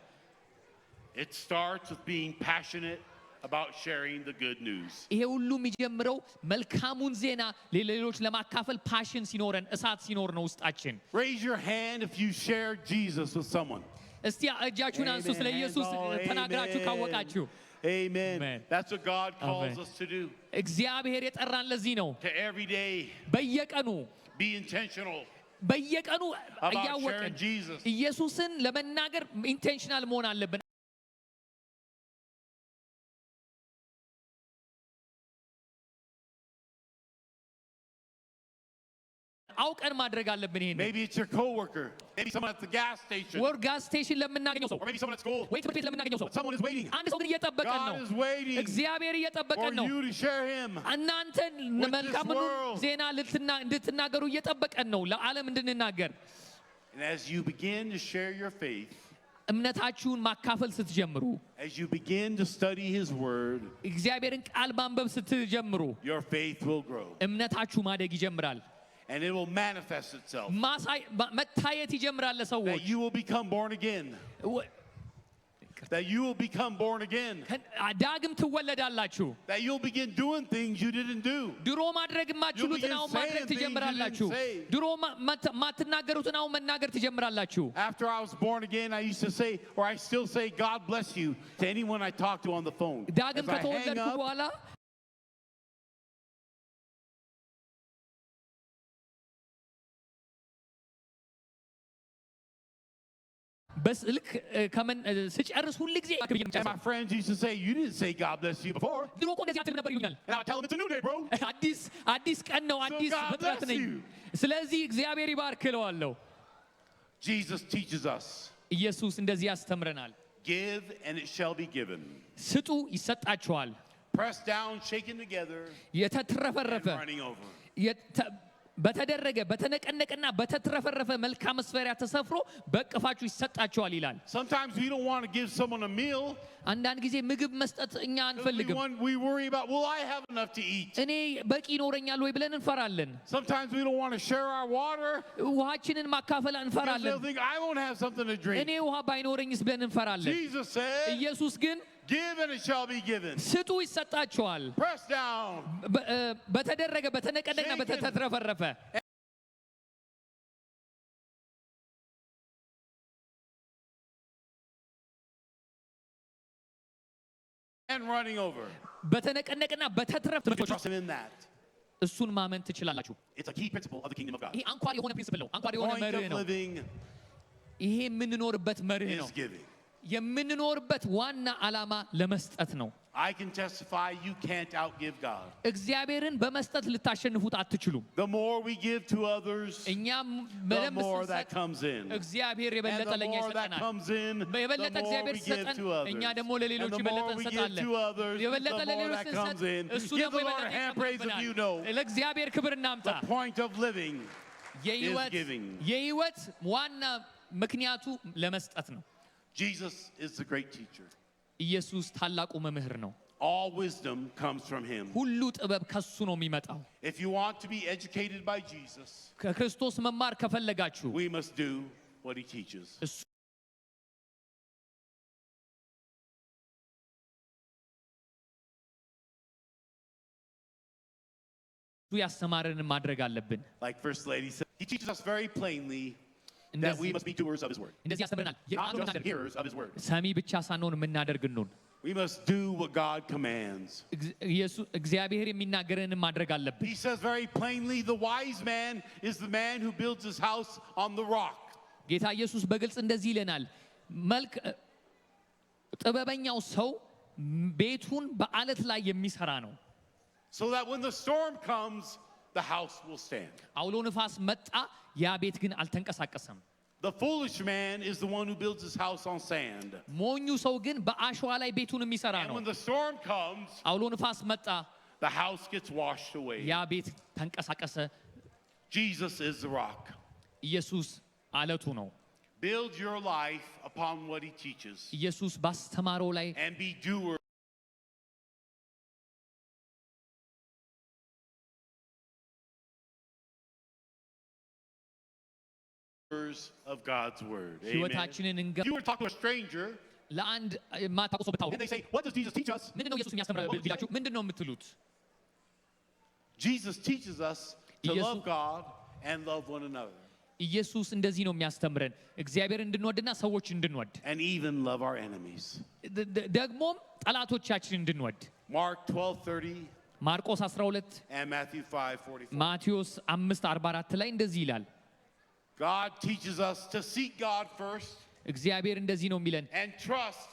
It starts with being passionate about sharing the good news. ይሄ ሁሉ የሚጀምረው መልካሙን ዜና ለሌሎች ለማካፈል ፓሽን ሲኖረን እሳት ሲኖር ነው ውስጣችን Raise your hand if you share Jesus with someone. እስቲ እጃችሁን አንሱ ስለ Amen. ኢየሱስ Oh, ተናግራችሁ amen. ካወቃችሁ Amen. Amen. That's what God calls Amen. us to do. እግዚአብሔር የጠራን ለዚህ ነው። To every day በየቀኑ be intentional በየቀኑ about እያወቅን sharing Jesus. ኢየሱስን ለመናገር ኢንቴንሽናል መሆን አለብን። አውቀን ማድረግ አለብን። ይሄን Maybe it's your coworker, maybe someone at the gas station, ወር ጋዝ ስቴሽን ለምናገኘው ሰው or maybe someone at school. ወይ ትምህርት ቤት ለምናገኘው ሰው But someone is waiting. አንድ ሰው ግን እየጠበቀን ነው። God is waiting እግዚአብሔር for እየጠበቀን ነው። you to share Him. እናንተን this መልካሙን world. ዜና እንድትናገሩ እየጠበቀን ነው፣ ለዓለም እንድንናገር። And as you begin to share your faith, እምነታችሁን ማካፈል ስትጀምሩ፣ as you begin to study His Word, እግዚአብሔርን ቃል ማንበብ ስትጀምሩ your faith will grow. እምነታችሁ ማደግ ይጀምራል። And it will manifest itself. መታየት ይጀምራል ለሰዎች። That you will become born again. That you will become born again. ዳግም ትወለዳላችሁ። That you'll begin doing things you didn't do. ድሮ ማድረግ የማትችሉትን አሁን ማድረግ ትጀምራላችሁ። ድሮ ማትናገሩትን አሁን መናገር ትጀምራላችሁ። After I was born again, I used to say, or I still say, God bless you to anyone I talk to on the phone. ዳግም As I hang ከተወለድኩ up, በኋላ በስልክ ስጨርስ ሁሉ ጊዜ and my friends used to say, you didn't say God bless you before. ድሮ እኮ እንደዚህ አትልም ነበር ይሉኛል። And I would tell them it's a new day, bro. አዲስ ቀን ነው፣ አዲስ God ፍጥረት bless ነኝ። you. ስለዚህ እግዚአብሔር ይባርክ እለዋለሁ። Jesus teaches us, ኢየሱስ እንደዚህ ያስተምረናል። give and it shall be given. ስጡ ይሰጣችኋል። Pressed down, shaken together, የተትረፈረፈ and running over. በተደረገ በተነቀነቀና በተትረፈረፈ መልካም መስፈሪያ ተሰፍሮ በእቅፋችሁ ይሰጣችኋል ይላል። Sometimes we don't want to give someone a meal. አንዳንድ ጊዜ ምግብ መስጠት እኛ አንፈልግም። We worry about, will I have enough to eat? እኔ በቂ ይኖረኛል ወይ ብለን እንፈራለን። Sometimes we don't want to share our water. ውሃችንን ማካፈል Because እንፈራለን። they'll think, I won't have something to drink. እኔ ውሃ ባይኖረኝስ ብለን እንፈራለን። Jesus said, ኢየሱስ ግን give and it shall be given. ስጡ ይሰጣችኋል። Pressed down. በተደረገ በተነቀነቀና በተትረፈረፈ And running over. በተነቀነቀና በተትረፈረፈ Trust Him in that. እሱን ማመን ትችላላችሁ። It's a key principle of the kingdom of God. ይሄ አንኳር የሆነ ፕሪንሲፕል ነው። አንኳር የሆነ Point መርህ of ነው። living ይሄ የምንኖርበት መርህ ነው። is giving. የምንኖርበት ዋና ዓላማ ለመስጠት ነው። I can testify you can't outgive God. እግዚአብሔርን በመስጠት ልታሸንፉት አትችሉም። The more we give to others, እኛም the በደንብ more ስንሰጥ that comes in. እግዚአብሔር And የበለጠ the ለእኛ more that ይሰጠናል። comes in, the የበለጠ more እግዚአብሔር we give ሲሰጠን to others. እኛ ደግሞ And ለሌሎች the የበለጠ more we give እንሰጣለን። to others, የበለጠ the more ለሌሎች that ስንሰጥ comes in. እሱ Give ደግሞ the Lord የበለጠ a hand praise if ይቀበልብናል። you know. ለእግዚአብሔር ክብር እናምጣ። The point of living giving. የህይወት ዋና ምክንያቱ ለመስጠት ነው። Jesus is the great teacher. ኢየሱስ ታላቁ መምህር ነው። All wisdom comes from Him. ሁሉ ጥበብ ከሱ ነው የሚመጣው። If you want to be educated by Jesus, ከክርስቶስ መማር ከፈለጋችሁ we must do what He teaches. እሱ ያስተማረንን ማድረግ አለብን። Like First Lady said, He teaches us very plainly that እንደዚህ we must be doers of His word, እንደዚህ ያስተምረናል። not just hearers of His word. ሰሚ ብቻ ሳንሆን የምናደርግ እንሁን። We must do what God commands. እግዚአብሔር የሚናገረንን ማድረግ አለብን። He says very plainly, the wise man is the man who builds his house on the rock. ጌታ ኢየሱስ በግልጽ እንደዚህ ይለናል። ጥበበኛው ሰው ቤቱን በአለት ላይ የሚሰራ ነው። So that when the storm comes, the house will stand. አውሎ ንፋስ መጣ፣ ያ ቤት ግን አልተንቀሳቀሰም። The foolish man is the one who builds his house on sand. ሞኙ ሰው ግን በአሸዋ ላይ ቤቱን የሚሰራ And ነው። when the storm comes, አውሎ ንፋስ መጣ፣ the house gets washed away. ያ ቤት ተንቀሳቀሰ። Jesus is the rock. ኢየሱስ አለቱ ነው። Build your life upon what He teaches ኢየሱስ ባስተማረው ላይ and be doers of God's word. Amen. ሕይወታችንን If you were to talk to a stranger ለአንድ የማታውቁ ሰው ብታወሩ and they say, what does Jesus teach us? ምንድነው ኢየሱስ የሚያስተምረው ቢላችሁ ምንድነው የምትሉት? Jesus teaches us to ኢየሱስ- love God and love one another. ኢየሱስ እንደዚህ ነው የሚያስተምረን እግዚአብሔር እንድንወድና ሰዎች እንድንወድ and even love our enemies. ደግሞም ጠላቶቻችን እንድንወድ Mark 12:30 ማርቆስ 12 and Matthew 5:44. ማቴዎስ 5:44 ላይ እንደዚህ ይላል God teaches us to seek God first እግዚአብሔር እንደዚህ ነው የሚለን and trust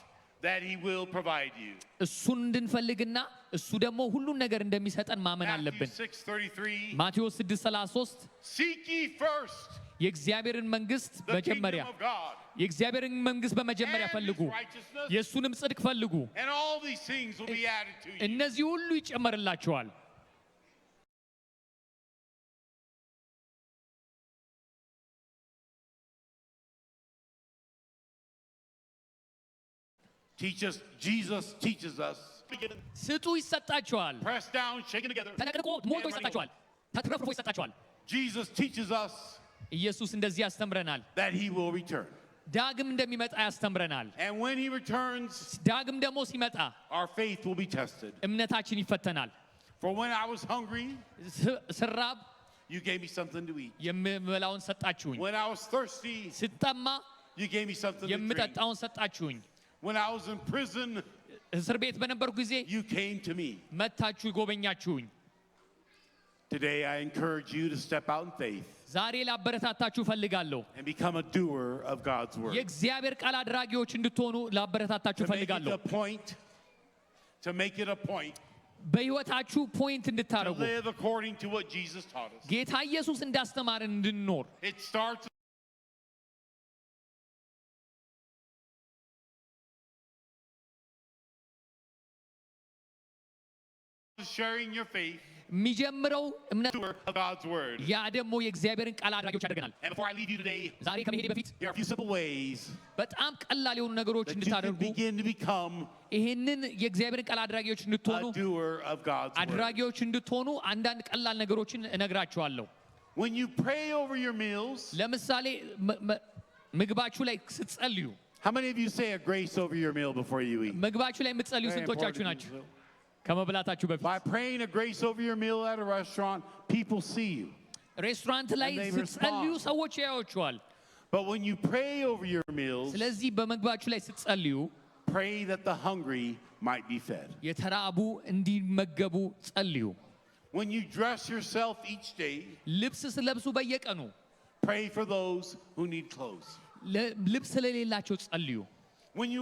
that he will provide you. እሱን እንድንፈልግና እሱ ደግሞ ሁሉን ነገር እንደሚሰጠን ማመን አለብን Matthew 6:33 ማቴዎስ 6:33 Seek ye first የእግዚአብሔርን መንግስት the መጀመሪያ kingdom of God የእግዚአብሔርን መንግስት በመጀመሪያ and ፈልጉ his righteousness, የሱንም ጽድቅ ፈልጉ and all these things will be added to you. እነዚህ ሁሉ ይጨመርላችኋል Jesus teaches us. ስጡ ይሰጣችኋል Pressed down, shaken together. ተነቅንቆ ሞልቶ ይሰጣችኋል ተትረፍርፎ ይሰጣችኋል Jesus teaches us ኢየሱስ እንደዚህ ያስተምረናል that he will return. ዳግም እንደሚመጣ ያስተምረናል And when he returns, ዳግም ደግሞ ሲመጣ our faith will be tested. እምነታችን ይፈተናል For when I was hungry, ስራብ you gave me something to eat. የምበላውን ሰጣችሁኝ When I was thirsty, ስጠማ you gave me something to drink. የምጠጣውን ሰጣችሁኝ When I was in prison, እስር ቤት በነበርኩ ጊዜ you came to me. መታችሁ ጎበኛችሁኝ Today I encourage you to step out in faith ዛሬ ላበረታታችሁ ፈልጋለሁ and become a doer of God's word. የእግዚአብሔር ቃል አድራጊዎች እንድትሆኑ ላበረታታችሁ ፈልጋለሁ To make it a point በህይወታችሁ ፖይንት to እንድታረጉ live according to what Jesus taught us. ጌታ ኢየሱስ እንዳስተማረን እንድንኖር It starts with sharing your faith, የሚጀምረው እምነት doer of God's word. ያ ደግሞ የእግዚአብሔርን ቃል አድራጊዎች ያደርገናል And before I leave you today, ዛሬ ከመሄዴ በፊት here are a few simple ways በጣም ቀላል የሆኑ ነገሮች that you can እንድታደርጉ begin to become ይሄንን የእግዚአብሔርን ቃል አድራጊዎች እንድትሆኑ a doer of God's word. አድራጊዎች እንድትሆኑ አንዳንድ ቀላል ነገሮችን እነግራችኋለሁ When you pray over your meals, ለምሳሌ ምግባችሁ ላይ ስትጸልዩ how many of you say a grace over your meal before you eat? ምግባችሁ ላይ የምትጸልዩ Very ስንቶቻችሁ important. ናችሁ ከመብላታችሁ በፊት By praying a grace over your meal at a restaurant, people see you. ሬስቶራንት ላይ And they ስትጸልዩ respond. ሰዎች ያዩዋችኋል But when you pray over your meals, ስለዚህ በምግባችሁ ላይ ስትጸልዩ pray that the hungry might be fed. የተራቡ እንዲመገቡ ጸልዩ When you dress yourself each day, ልብስ ስለብሱ በየቀኑ pray for those who need clothes. ልብስ ስለሌላቸው ጸልዩ When you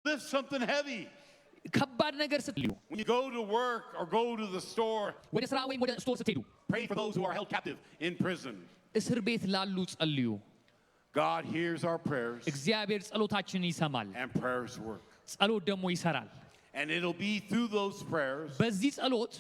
lift something heavy, ከባድ ነገር ስትልዩ when you go to work or go to the store, ወደ ስራ ወይም ወደ ስቶር ስትሄዱ pray for those who are held captive in prison. እስር ቤት ላሉ ጸልዩ God hears our prayers እግዚአብሔር ጸሎታችንን ይሰማል and prayers work. ጸሎት ደግሞ ይሰራል And it'll be through those prayers በዚህ ጸሎት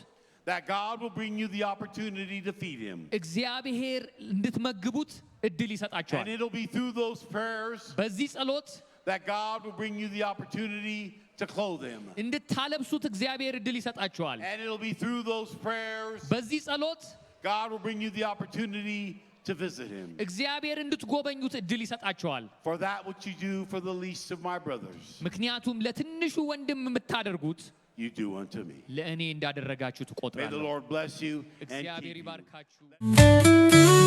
that God will bring you the opportunity to feed him. እግዚአብሔር እንድትመግቡት እድል ይሰጣችኋል And it'll be through those prayers በዚህ ጸሎት that God will bring you the opportunity to clothe him. እንድታለብሱት እግዚአብሔር እድል ይሰጣችኋል And it'll be through those prayers በዚህ ጸሎት God will bring you the opportunity to visit him. እግዚአብሔር እንድትጎበኙት እድል ይሰጣችኋል For that which you do for the least of my brothers, ምክንያቱም ለትንሹ ወንድም የምታደርጉት you do unto me. ለእኔ እንዳደረጋችሁ May the ትቆጥራለሁ Lord bless you and እግዚአብሔር keep you. ይባርካችሁ